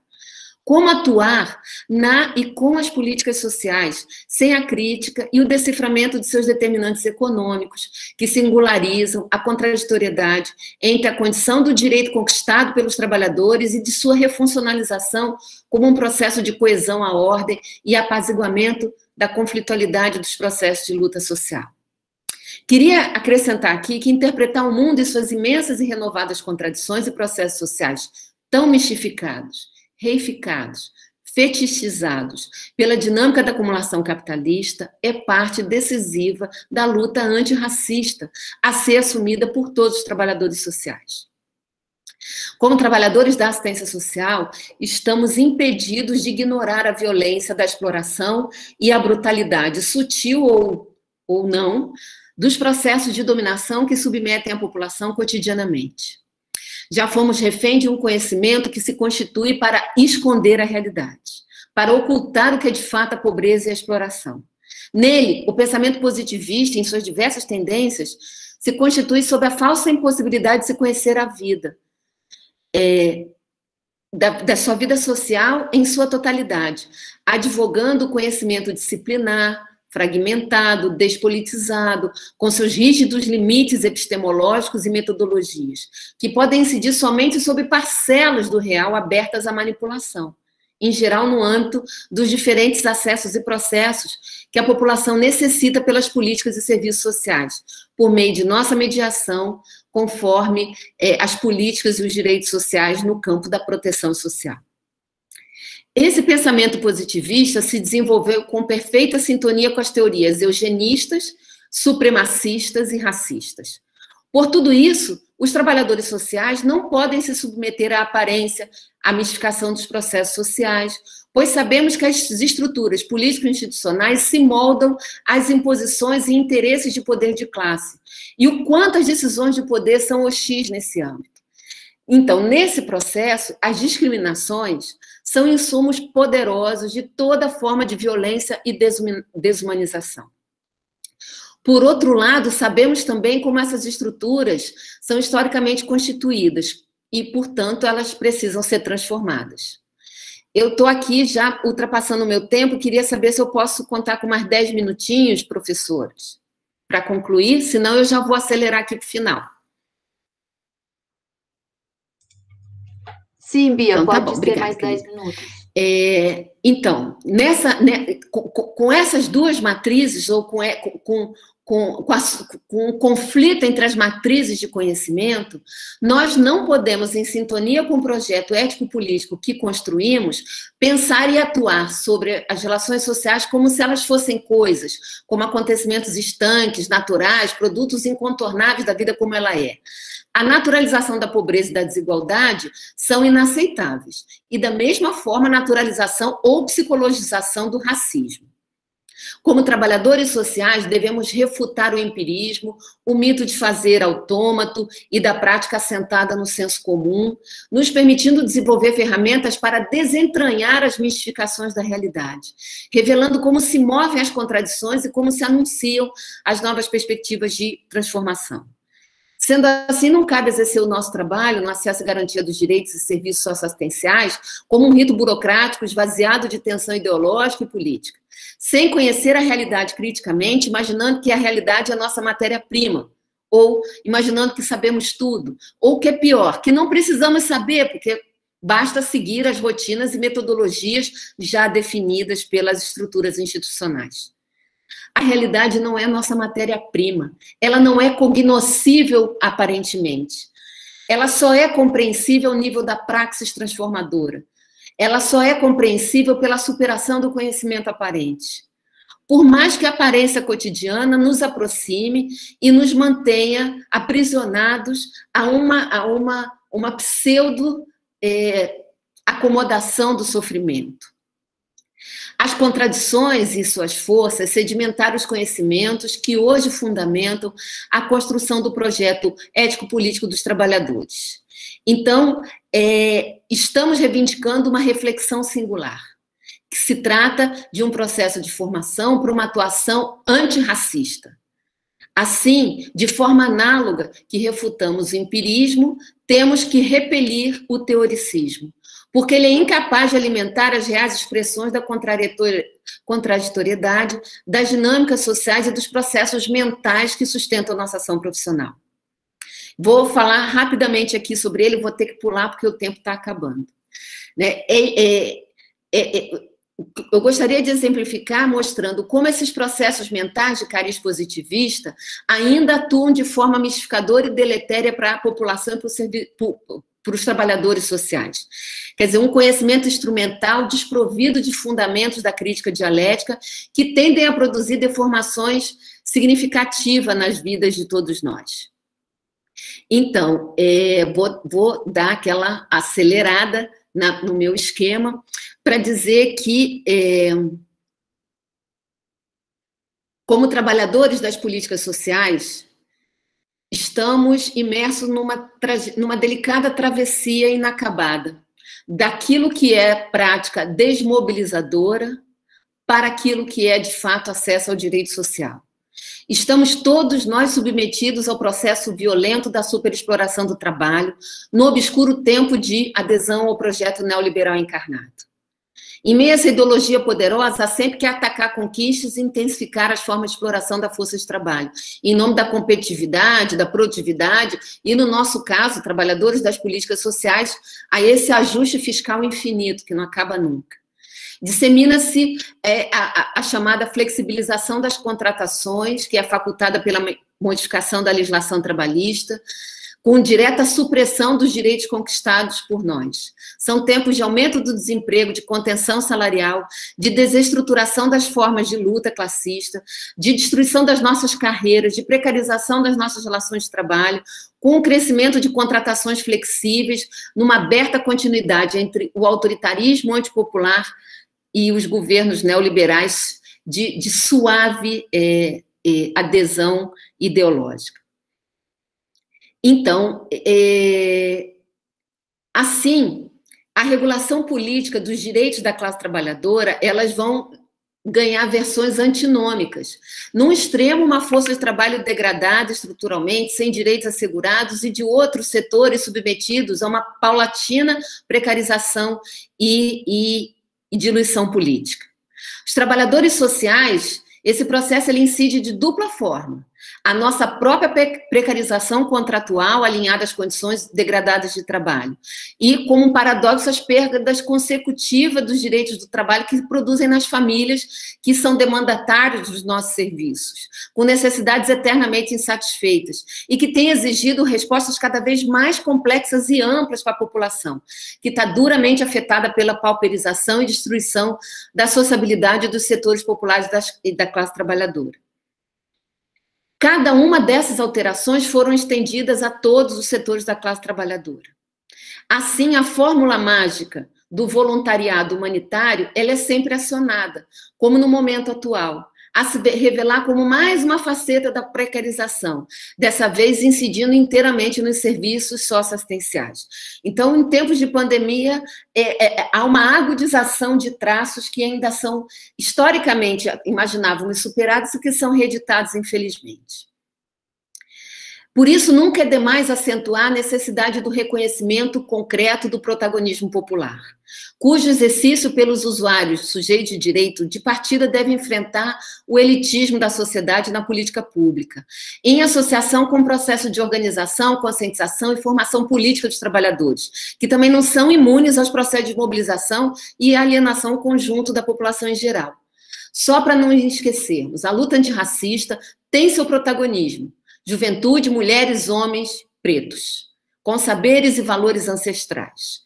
Como atuar na e com as políticas sociais, sem a crítica e o deciframento de seus determinantes econômicos, que singularizam a contraditoriedade entre a condição do direito conquistado pelos trabalhadores e de sua refuncionalização como um processo de coesão à ordem e apaziguamento da conflitualidade dos processos de luta social. Queria acrescentar aqui que interpretar o mundo e suas imensas e renovadas contradições e processos sociais tão mistificados, reificados, fetichizados pela dinâmica da acumulação capitalista é parte decisiva da luta antirracista a ser assumida por todos os trabalhadores sociais. Como trabalhadores da assistência social, estamos impedidos de ignorar a violência da exploração e a brutalidade sutil ou não dos processos de dominação que submetem a população cotidianamente. Já fomos refém de um conhecimento que se constitui para esconder a realidade, para ocultar o que é de fato a pobreza e a exploração. Nele, o pensamento positivista, em suas diversas tendências, se constitui sob a falsa impossibilidade de se conhecer a vida, da sua vida social em sua totalidade, advogando o conhecimento disciplinar, fragmentado, despolitizado, com seus rígidos limites epistemológicos e metodologias, que podem incidir somente sobre parcelas do real abertas à manipulação, em geral no âmbito dos diferentes acessos e processos que a população necessita pelas políticas e serviços sociais, por meio de nossa mediação, conforme as políticas e os direitos sociais no campo da proteção social. Esse pensamento positivista se desenvolveu com perfeita sintonia com as teorias eugenistas, supremacistas e racistas. Por tudo isso, os trabalhadores sociais não podem se submeter à aparência, à mistificação dos processos sociais, pois sabemos que as estruturas político-institucionais se moldam às imposições e interesses de poder de classe, e o quanto as decisões de poder são hostis nesse âmbito. Então, nesse processo, as discriminações são insumos poderosos de toda forma de violência e desumanização. Por outro lado, sabemos também como essas estruturas são historicamente constituídas e, portanto, elas precisam ser transformadas. Eu estou aqui já ultrapassando o meu tempo, queria saber se eu posso contar com mais 10 minutinhos, professores, para concluir, senão eu já vou acelerar aqui para o final. Sim, Bia, então, pode tá bom, ser obrigada, mais 10 minutos. Então, com essas duas matrizes, ou com o conflito entre as matrizes de conhecimento, nós não podemos, em sintonia com o projeto ético-político que construímos, pensar e atuar sobre as relações sociais como se elas fossem coisas, como acontecimentos estanques, naturais, produtos incontornáveis da vida como ela é. A naturalização da pobreza e da desigualdade são inaceitáveis. E, da mesma forma, a naturalização ou psicologização do racismo. Como trabalhadores sociais, devemos refutar o empirismo, o mito de fazer autômato e da prática assentada no senso comum, nos permitindo desenvolver ferramentas para desentranhar as mistificações da realidade, revelando como se movem as contradições e como se anunciam as novas perspectivas de transformação. Sendo assim, não cabe exercer o nosso trabalho no acesso à garantia dos direitos e serviços socioassistenciais como um rito burocrático esvaziado de tensão ideológica e política, sem conhecer a realidade criticamente, imaginando que a realidade é a nossa matéria-prima, ou imaginando que sabemos tudo, ou o que é pior, que não precisamos saber, porque basta seguir as rotinas e metodologias já definidas pelas estruturas institucionais. A realidade não é nossa matéria-prima, ela não é cognoscível aparentemente, ela só é compreensível ao nível da praxis transformadora, ela só é compreensível pela superação do conhecimento aparente. Por mais que a aparência cotidiana nos aproxime e nos mantenha aprisionados a uma pseudo acomodação do sofrimento. As contradições e suas forças sedimentaram os conhecimentos que hoje fundamentam a construção do projeto ético-político dos trabalhadores. Então, estamos reivindicando uma reflexão singular, que se trata de um processo de formação para uma atuação antirracista. Assim, de forma análoga que refutamos o empirismo, temos que repelir o teoricismo, porque ele é incapaz de alimentar as reais expressões da contraditoriedade, das dinâmicas sociais e dos processos mentais que sustentam a nossa ação profissional. Vou falar rapidamente aqui sobre ele, vou ter que pular porque o tempo está acabando. Eu gostaria de exemplificar mostrando como esses processos mentais de cariz positivista ainda atuam de forma mistificadora e deletéria para a população e para os trabalhadores sociais. Quer dizer, um conhecimento instrumental desprovido de fundamentos da crítica dialética que tendem a produzir deformações significativas nas vidas de todos nós. Então, vou dar aquela acelerada no meu esquema para dizer que, como trabalhadores das políticas sociais, estamos imersos numa delicada travessia inacabada, daquilo que é prática desmobilizadora para aquilo que é, de fato, acesso ao direito social. Estamos todos nós submetidos ao processo violento da superexploração do trabalho, no obscuro tempo de adesão ao projeto neoliberal encarnado. Em meio a essa ideologia poderosa, há sempre que atacar conquistas e intensificar as formas de exploração da força de trabalho, em nome da competitividade, da produtividade e, no nosso caso, trabalhadores das políticas sociais, a esse ajuste fiscal infinito, que não acaba nunca. Dissemina-se a chamada flexibilização das contratações, que é facultada pela modificação da legislação trabalhista, com direta supressão dos direitos conquistados por nós. São tempos de aumento do desemprego, de contenção salarial, de desestruturação das formas de luta classista, de destruição das nossas carreiras, de precarização das nossas relações de trabalho, com o crescimento de contratações flexíveis, numa aberta continuidade entre o autoritarismo antipopular e os governos neoliberais de suave adesão ideológica. Então, assim, a regulação política dos direitos da classe trabalhadora, elas vão ganhar versões antinômicas. Num extremo, uma força de trabalho degradada estruturalmente, sem direitos assegurados, e de outros setores submetidos a uma paulatina precarização e diluição política. Os trabalhadores sociais, esse processo ele incide de dupla forma. A nossa própria precarização contratual alinhada às condições degradadas de trabalho. E, como um paradoxo, as perdas consecutivas dos direitos do trabalho que produzem nas famílias que são demandatários dos nossos serviços, com necessidades eternamente insatisfeitas e que têm exigido respostas cada vez mais complexas e amplas para a população, que está duramente afetada pela pauperização e destruição da sociabilidade dos setores populares e da classe trabalhadora. Cada uma dessas alterações foram estendidas a todos os setores da classe trabalhadora. Assim, a fórmula mágica do voluntariado humanitário, ela é sempre acionada, como no momento atual, a se revelar como mais uma faceta da precarização, dessa vez incidindo inteiramente nos serviços socioassistenciais. Então, em tempos de pandemia, há uma agudização de traços que ainda são, historicamente, imaginávamos superados e que são reeditados, infelizmente. Por isso, nunca é demais acentuar a necessidade do reconhecimento concreto do protagonismo popular, cujo exercício pelos usuários sujeitos de direito de partida deve enfrentar o elitismo da sociedade na política pública, em associação com o processo de organização, conscientização e formação política dos trabalhadores, que também não são imunes aos processos de mobilização e alienação conjunto da população em geral. Só para não esquecermos, a luta antirracista tem seu protagonismo. Juventude, mulheres, homens, pretos, com saberes e valores ancestrais.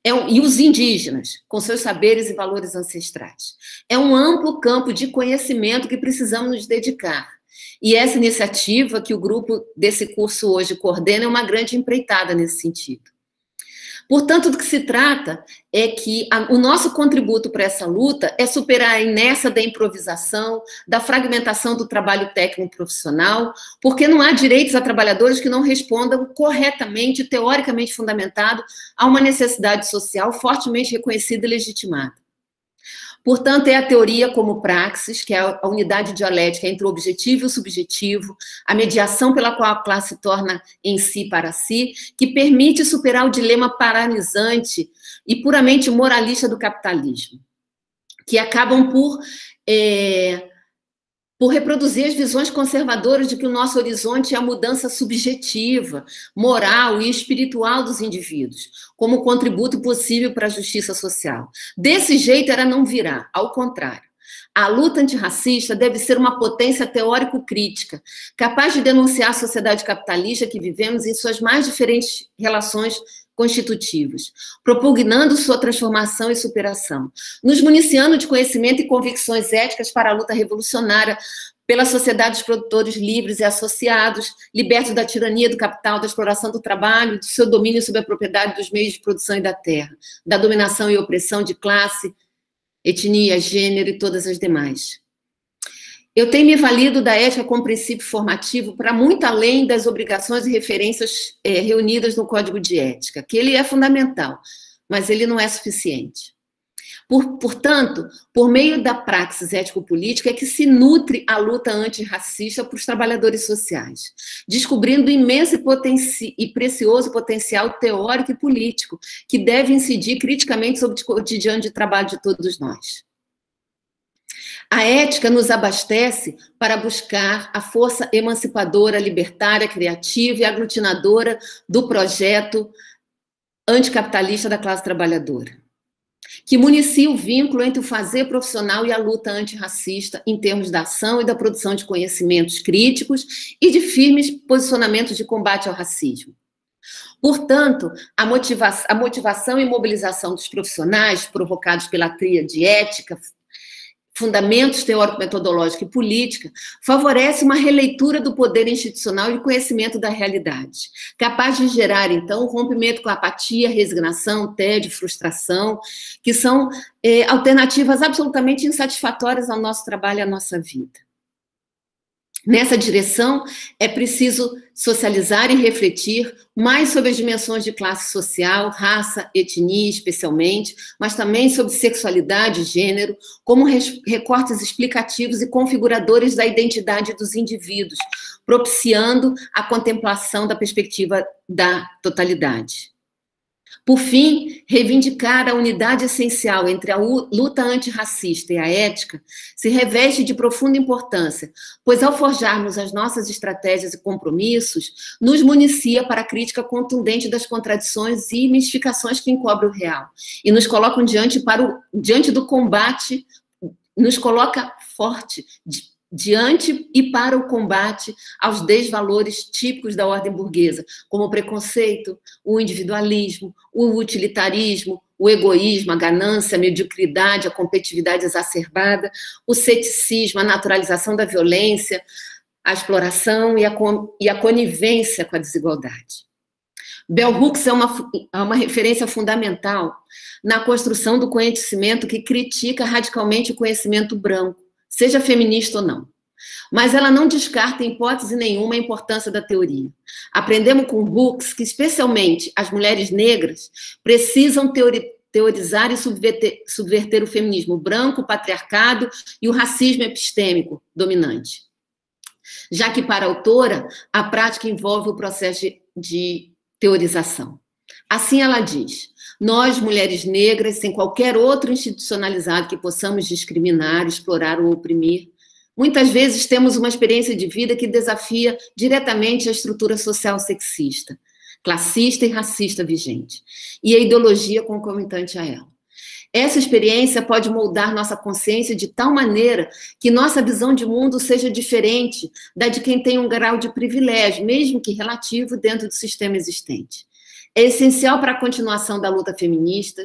E os indígenas, com seus saberes e valores ancestrais. É um amplo campo de conhecimento que precisamos nos dedicar. E essa iniciativa que o grupo desse curso hoje coordena é uma grande empreitada nesse sentido. Portanto, do que se trata é que o nosso contributo para essa luta é superar a inércia da improvisação, da fragmentação do trabalho técnico profissional, porque não há direitos a trabalhadores que não respondam corretamente, teoricamente fundamentado, a uma necessidade social fortemente reconhecida e legitimada. Portanto, é a teoria como praxis, que é a unidade dialética entre o objetivo e o subjetivo, a mediação pela qual a classe se torna em si para si, que permite superar o dilema paralisante e puramente moralista do capitalismo, que acabam por reproduzir as visões conservadoras de que o nosso horizonte é a mudança subjetiva, moral e espiritual dos indivíduos, como contributo possível para a justiça social. Desse jeito, ela não virá, ao contrário. A luta antirracista deve ser uma potência teórico-crítica, capaz de denunciar a sociedade capitalista que vivemos em suas mais diferentes relações constitutivas, propugnando sua transformação e superação, nos municiando de conhecimento e convicções éticas para a luta revolucionária pela sociedade dos produtores livres e associados, libertos da tirania do capital, da exploração do trabalho, do seu domínio sobre a propriedade dos meios de produção e da terra, da dominação e opressão de classe, etnia, gênero e todas as demais. Eu tenho me valido da ética como princípio formativo para muito além das obrigações e referências reunidas no Código de Ética, que ele é fundamental, mas ele não é suficiente. Portanto, por meio da praxis ético-política é que se nutre a luta antirracista para os trabalhadores sociais, descobrindo o imenso e precioso potencial teórico e político que deve incidir criticamente sobre o cotidiano de trabalho de todos nós. A ética nos abastece para buscar a força emancipadora, libertária, criativa e aglutinadora do projeto anticapitalista da classe trabalhadora, que municia o vínculo entre o fazer profissional e a luta antirracista em termos da ação e da produção de conhecimentos críticos e de firmes posicionamentos de combate ao racismo. Portanto, a motivação e mobilização dos profissionais, provocados pela tríade ética, fundamentos teórico-metodológica e política, favorece uma releitura do poder institucional e conhecimento da realidade, capaz de gerar, então, um rompimento com a apatia, resignação, tédio, frustração, que são alternativas absolutamente insatisfatórias ao nosso trabalho e à nossa vida. Nessa direção, é preciso socializar e refletir mais sobre as dimensões de classe social, raça, etnia, especialmente, mas também sobre sexualidade e gênero, como recortes explicativos e configuradores da identidade dos indivíduos, propiciando a contemplação da perspectiva da totalidade. Por fim, reivindicar a unidade essencial entre a luta antirracista e a ética se reveste de profunda importância, pois ao forjarmos as nossas estratégias e compromissos, nos municia para a crítica contundente das contradições e mistificações que encobrem o real, e nos colocam diante do combate, nos coloca forte, diante e para o combate aos desvalores típicos da ordem burguesa, como o preconceito, o individualismo, o utilitarismo, o egoísmo, a ganância, a mediocridade, a competitividade exacerbada, o ceticismo, a naturalização da violência, a exploração e a conivência com a desigualdade. Bell Hooks é uma referência fundamental na construção do conhecimento que critica radicalmente o conhecimento branco, seja feminista ou não. Mas ela não descarta em hipótese nenhuma a importância da teoria. Aprendemos com Hooks que, especialmente, as mulheres negras precisam teorizar e subverter o feminismo branco, o patriarcado e o racismo epistêmico dominante. Já que, para a autora, a prática envolve o processo de teorização. Assim ela diz: nós, mulheres negras, sem qualquer outro institucionalizado que possamos discriminar, explorar ou oprimir, muitas vezes temos uma experiência de vida que desafia diretamente a estrutura social sexista, classista e racista vigente, e a ideologia concomitante a ela. Essa experiência pode moldar nossa consciência de tal maneira que nossa visão de mundo seja diferente da de quem tem um grau de privilégio, mesmo que relativo, dentro do sistema existente. É essencial para a continuação da luta feminista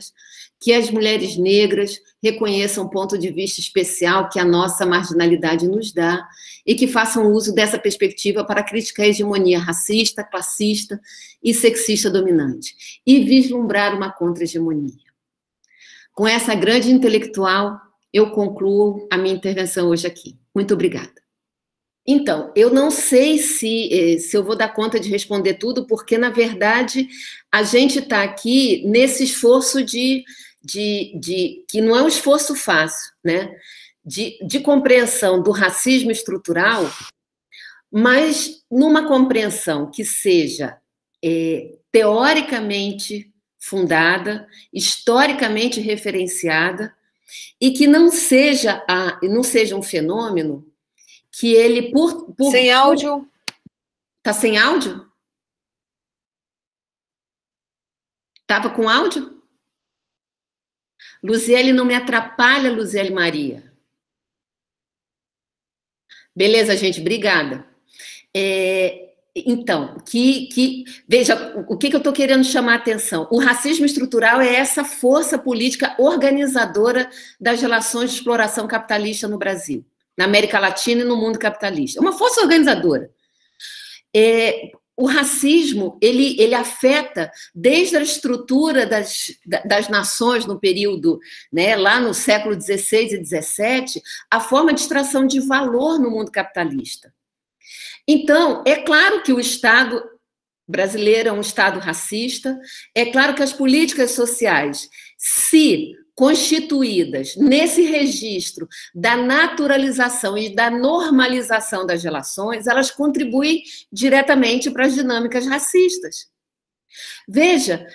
que as mulheres negras reconheçam o ponto de vista especial que a nossa marginalidade nos dá e que façam uso dessa perspectiva para criticar a hegemonia racista, classista e sexista dominante e vislumbrar uma contra-hegemonia. Com essa grande intelectual, eu concluo a minha intervenção hoje aqui. Muito obrigada. Então, eu não sei se eu vou dar conta de responder tudo, porque, na verdade, a gente está aqui nesse esforço que não é um esforço fácil, né? De compreensão do racismo estrutural, mas numa compreensão que seja teoricamente fundada, historicamente referenciada, e que não seja um fenômeno que ele, Sem áudio. Tá sem áudio? Tava com áudio? Luziele, não me atrapalha, Luziele Maria. Beleza, gente, obrigada. Então, veja, o que eu estou querendo chamar a atenção? O racismo estrutural é essa força política organizadora das relações de exploração capitalista no Brasil, na América Latina e no mundo capitalista. É uma força organizadora. O racismo, ele afeta desde a estrutura das nações no período, né, lá no século XVI e XVII, a forma de extração de valor no mundo capitalista. Então, é claro que o Estado brasileiro é um Estado racista, é claro que as políticas sociais, se constituídas nesse registro da naturalização e da normalização das relações, elas contribuem diretamente para as dinâmicas racistas. Veja,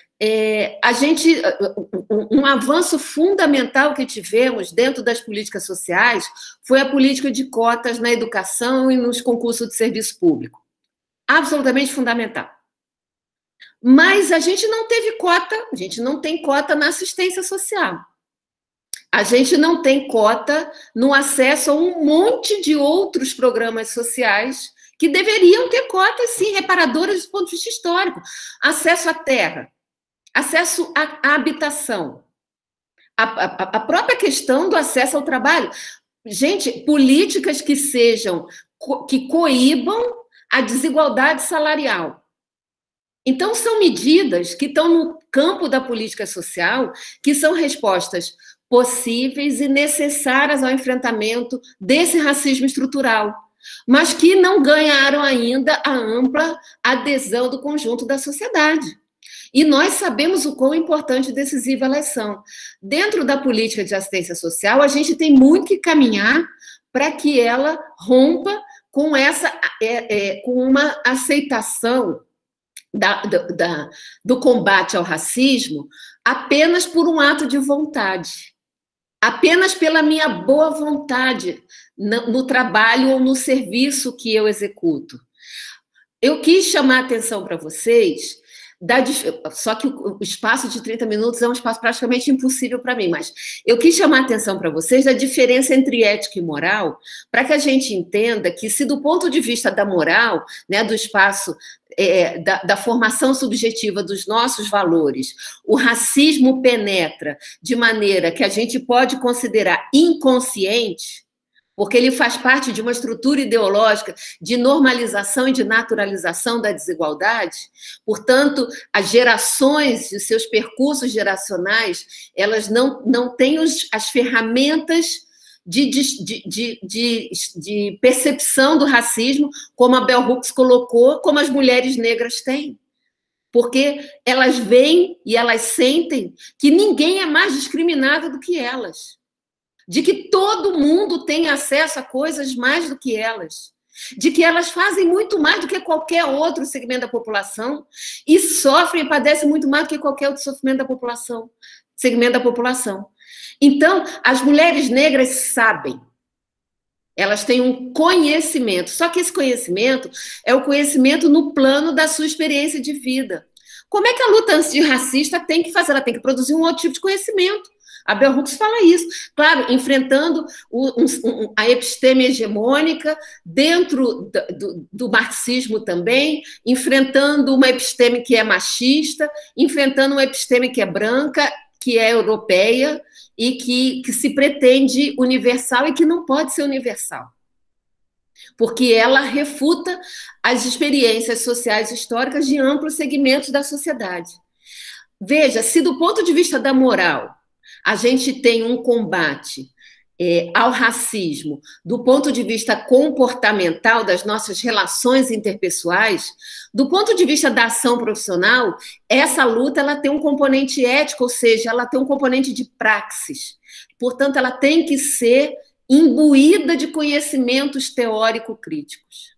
um avanço fundamental que tivemos dentro das políticas sociais foi a política de cotas na educação e nos concursos de serviço público. Absolutamente fundamental. Mas a gente não teve cota, a gente não tem cota na assistência social. A gente não tem cota no acesso a um monte de outros programas sociais que deveriam ter cotas, sim, reparadoras do ponto de vista histórico. Acesso à terra, acesso à habitação, a própria questão do acesso ao trabalho. Gente, políticas que sejam, que coíbam a desigualdade salarial. Então, são medidas que estão no campo da política social, que são respostas possíveis e necessárias ao enfrentamento desse racismo estrutural, mas que não ganharam ainda a ampla adesão do conjunto da sociedade. E nós sabemos o quão importante e decisiva elas são. Dentro da política de assistência social, a gente tem muito que caminhar para que ela rompa com com uma aceitação do combate ao racismo apenas por um ato de vontade, apenas pela minha boa vontade no trabalho ou no serviço que eu executo. Eu quis chamar a atenção para vocês, só que o espaço de 30 minutos é um espaço praticamente impossível para mim, mas eu quis chamar a atenção para vocês da diferença entre ética e moral, para que a gente entenda que, se do ponto de vista da moral, né, do espaço da formação subjetiva dos nossos valores, o racismo penetra de maneira que a gente pode considerar inconsciente, porque ele faz parte de uma estrutura ideológica de normalização e de naturalização da desigualdade. Portanto, as gerações e seus percursos geracionais, elas não têm as ferramentas de percepção do racismo, como a Bell Hooks colocou, como as mulheres negras têm. Porque elas veem e elas sentem que ninguém é mais discriminado do que elas, de que todo mundo tem acesso a coisas mais do que elas, de que elas fazem muito mais do que qualquer outro segmento da população e sofrem e padecem muito mais do que qualquer outro segmento da população. Então, as mulheres negras sabem, elas têm um conhecimento, só que esse conhecimento é o conhecimento no plano da sua experiência de vida. Como é que a luta antirracista tem que fazer? Ela tem que produzir um outro tipo de conhecimento. A Bell Hooks fala isso, claro, enfrentando a episteme hegemônica dentro do marxismo também, enfrentando uma episteme que é machista, enfrentando uma episteme que é branca, que é europeia e que se pretende universal e que não pode ser universal, porque ela refuta as experiências sociais históricas de amplos segmentos da sociedade. Veja, se do ponto de vista da moral a gente tem um combate ao racismo do ponto de vista comportamental das nossas relações interpessoais, do ponto de vista da ação profissional, essa luta ela tem um componente ético, ou seja, ela tem um componente de praxis. Portanto, ela tem que ser imbuída de conhecimentos teórico-críticos.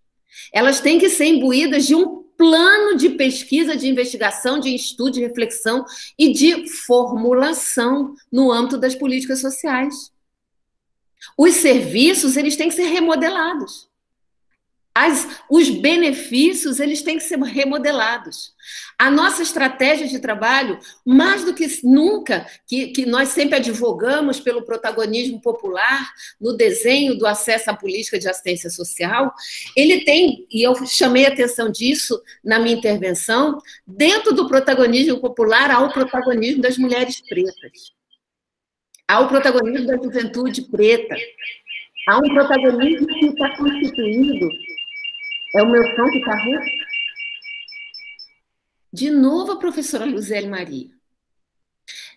Elas têm que ser imbuídas de um plano de pesquisa, de investigação, de estudo, de reflexão e de formulação no âmbito das políticas sociais. Os serviços, eles têm que ser remodelados. Os benefícios, eles têm que ser remodelados. A nossa estratégia de trabalho, mais do que nunca, que nós sempre advogamos pelo protagonismo popular no desenho do acesso à política de assistência social, ele tem, e eu chamei a atenção disso na minha intervenção, dentro do protagonismo popular, há o protagonismo das mulheres pretas, há o protagonismo da juventude preta, há um protagonismo que está constituído. É o meu som que está ruim? De novo, a professora Luzele Maria.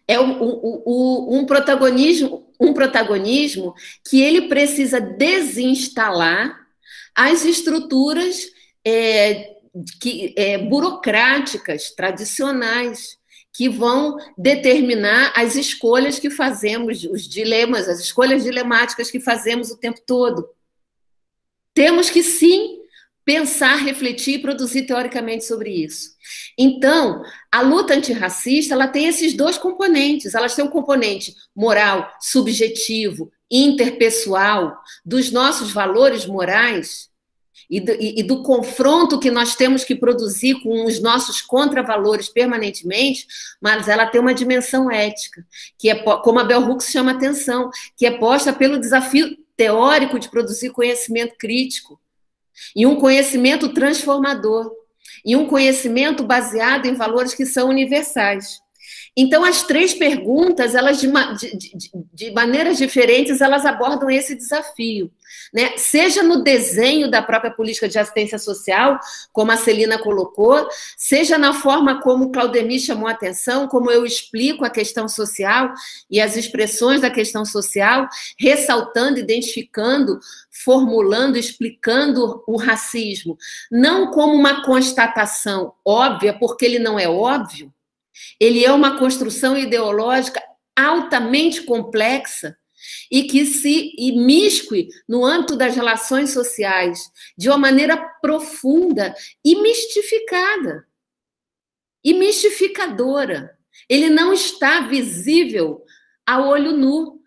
É um protagonismo que ele precisa desinstalar as estruturas burocráticas, tradicionais, que vão determinar as escolhas que fazemos, os dilemas, as escolhas dilemáticas que fazemos o tempo todo. Temos que, sim, pensar, refletir e produzir teoricamente sobre isso. Então, a luta antirracista, ela tem esses dois componentes. Elas têm um componente moral, subjetivo, interpessoal, dos nossos valores morais e do confronto que nós temos que produzir com os nossos contravalores permanentemente, mas ela tem uma dimensão ética, que é, como a Bell Hooks chama atenção, que é posta pelo desafio teórico de produzir conhecimento crítico. e um conhecimento transformador, e um conhecimento baseado em valores que são universais. Então, as três perguntas, elas de maneiras diferentes, elas abordam esse desafio, né? Seja no desenho da própria política de assistência social, como a Celina colocou, seja na forma como o Claudemir chamou a atenção, como eu explico a questão social e as expressões da questão social, ressaltando, identificando, formulando, explicando o racismo, não como uma constatação óbvia, porque ele não é óbvio. Ele é uma construção ideológica altamente complexa e que se imiscue no âmbito das relações sociais de uma maneira profunda e mistificada, e mistificadora. Ele não está visível a olho nu.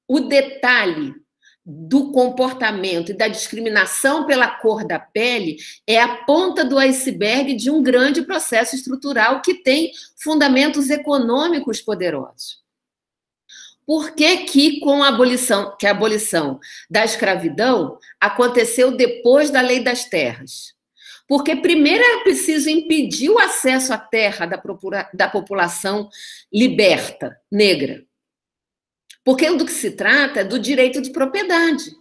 O detalhe do comportamento e da discriminação pela cor da pele é a ponta do iceberg de um grande processo estrutural que tem fundamentos econômicos poderosos. Por que com a abolição da escravidão aconteceu depois da Lei das Terras? Porque primeiro era preciso impedir o acesso à terra da população liberta, negra. Porque do que se trata é do direito de propriedade.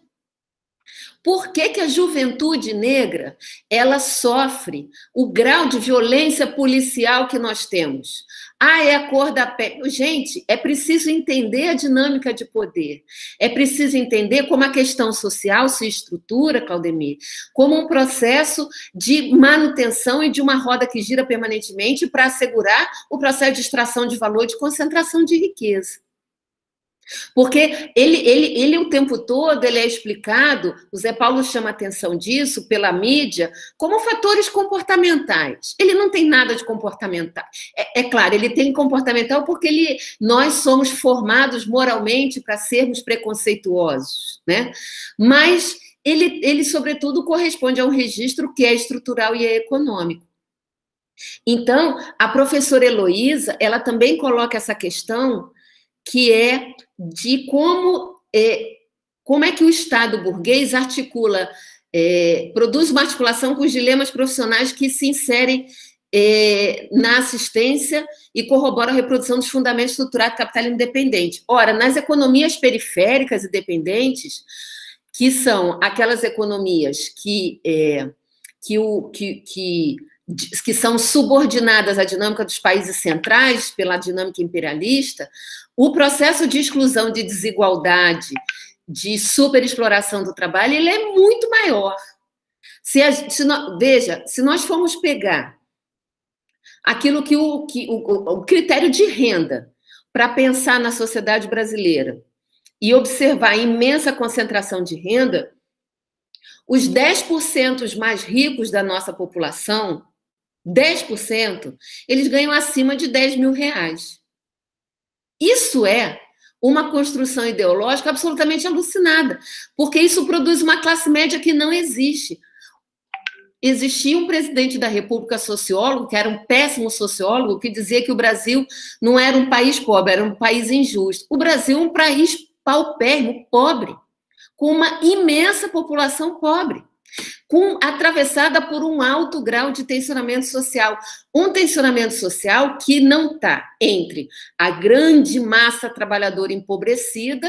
Por que a juventude negra ela sofre o grau de violência policial que nós temos? É a cor da pele. Gente, é preciso entender a dinâmica de poder. É preciso entender como a questão social se estrutura, Claudemir, como um processo de manutenção e de uma roda que gira permanentemente para assegurar o processo de extração de valor e de concentração de riqueza. Porque ele o tempo todo ele é explicado, o Zé Paulo chama atenção disso pela mídia, como fatores comportamentais. Ele não tem nada de comportamental. É claro, ele tem comportamental porque nós somos formados moralmente para sermos preconceituosos, né? Mas ele, sobretudo, corresponde a um registro que é estrutural e é econômico. Então, a professora Heloísa, ela também coloca essa questão que é de como é que o Estado burguês articula, produz uma articulação com os dilemas profissionais que se inserem na assistência e corroboram a reprodução dos fundamentos estruturados do capitalismo independente. Ora, nas economias periféricas e dependentes, que são aquelas economias que são subordinadas à dinâmica dos países centrais pela dinâmica imperialista, o processo de exclusão, de desigualdade, de superexploração do trabalho, ele é muito maior. Veja, se nós formos pegar aquilo que o critério de renda para pensar na sociedade brasileira e observar a imensa concentração de renda, os 10% mais ricos da nossa população, 10%, eles ganham acima de 10 mil reais. Isso é uma construção ideológica absolutamente alucinada, porque isso produz uma classe média que não existe. Existia um presidente da República sociólogo, que era um péssimo sociólogo, que dizia que o Brasil não era um país pobre, era um país injusto. O Brasil é um país paupérrimo, pobre, com uma imensa população pobre, atravessada por um alto grau de tensionamento social. Um tensionamento social que não está entre a grande massa trabalhadora empobrecida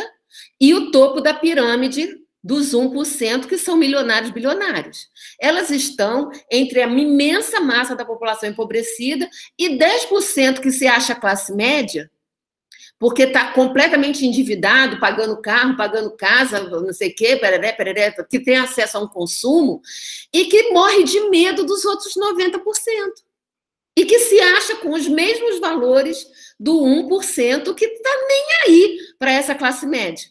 e o topo da pirâmide dos 1%, que são milionários bilionários. Elas estão entre a imensa massa da população empobrecida e 10% que se acha classe média, porque está completamente endividado, pagando carro, pagando casa, não sei o quê, pereré, que tem acesso a um consumo, e que morre de medo dos outros 90%. E que se acha com os mesmos valores do 1% que está nem aí para essa classe média.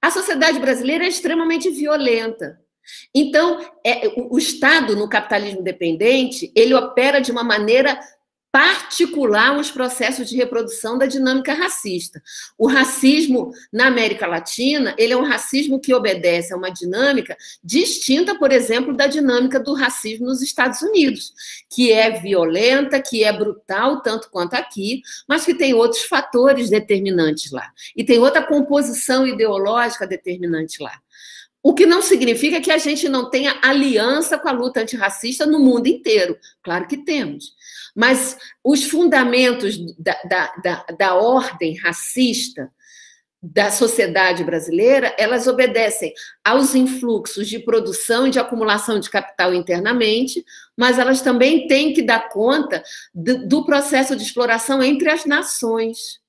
A sociedade brasileira é extremamente violenta. Então, o Estado, no capitalismo dependente, ele opera de uma maneira particular os processos de reprodução da dinâmica racista. O racismo na América Latina, ele é um racismo que obedece a uma dinâmica distinta, por exemplo, da dinâmica do racismo nos Estados Unidos, que é violenta, que é brutal, tanto quanto aqui, mas que tem outros fatores determinantes lá. E tem outra composição ideológica determinante lá. O que não significa que a gente não tenha aliança com a luta antirracista no mundo inteiro. Claro que temos. Mas os fundamentos da ordem racista da sociedade brasileira, elas obedecem aos influxos de produção e de acumulação de capital internamente, mas elas também têm que dar conta do processo de exploração entre as nações.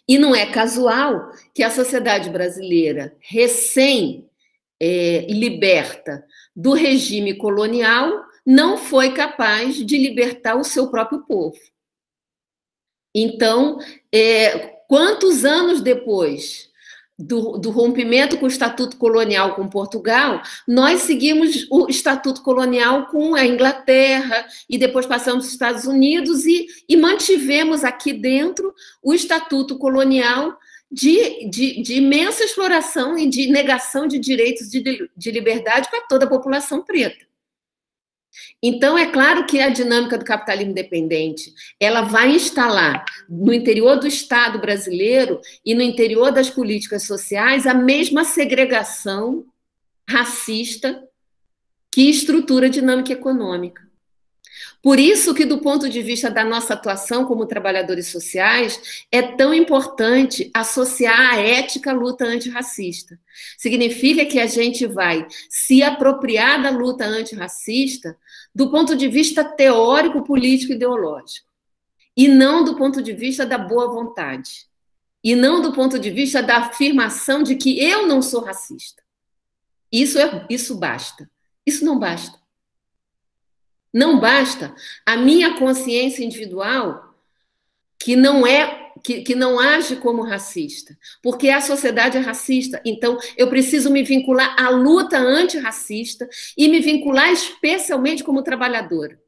E não é casual que a sociedade brasileira, recém-liberta do regime colonial, não foi capaz de libertar o seu próprio povo. Então, quantos anos depois do rompimento com o Estatuto Colonial com Portugal, nós seguimos o Estatuto Colonial com a Inglaterra e depois passamos para os Estados Unidos e mantivemos aqui dentro o Estatuto Colonial de imensa exploração e de negação de direitos de liberdade para toda a população preta. Então, é claro que a dinâmica do capitalismo dependente, ela vai instalar no interior do Estado brasileiro e no interior das políticas sociais a mesma segregação racista que estrutura a dinâmica econômica. Por isso que, do ponto de vista da nossa atuação como trabalhadores sociais, é tão importante associar a ética à luta antirracista. Significa que a gente vai se apropriar da luta antirracista do ponto de vista teórico, político e ideológico, e não do ponto de vista da boa vontade, e não do ponto de vista da afirmação de que eu não sou racista. Isso basta. Isso não basta. Não basta a minha consciência individual que não age como racista, porque a sociedade é racista. Então, eu preciso me vincular à luta antirracista e me vincular especialmente como trabalhadora,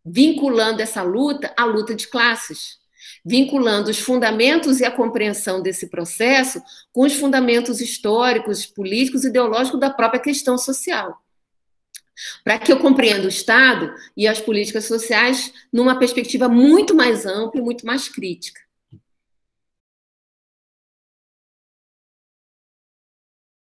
vinculando essa luta à luta de classes, vinculando os fundamentos e a compreensão desse processo com os fundamentos históricos, políticos e ideológicos da própria questão social. Para que eu compreenda o Estado e as políticas sociais numa perspectiva muito mais ampla e muito mais crítica.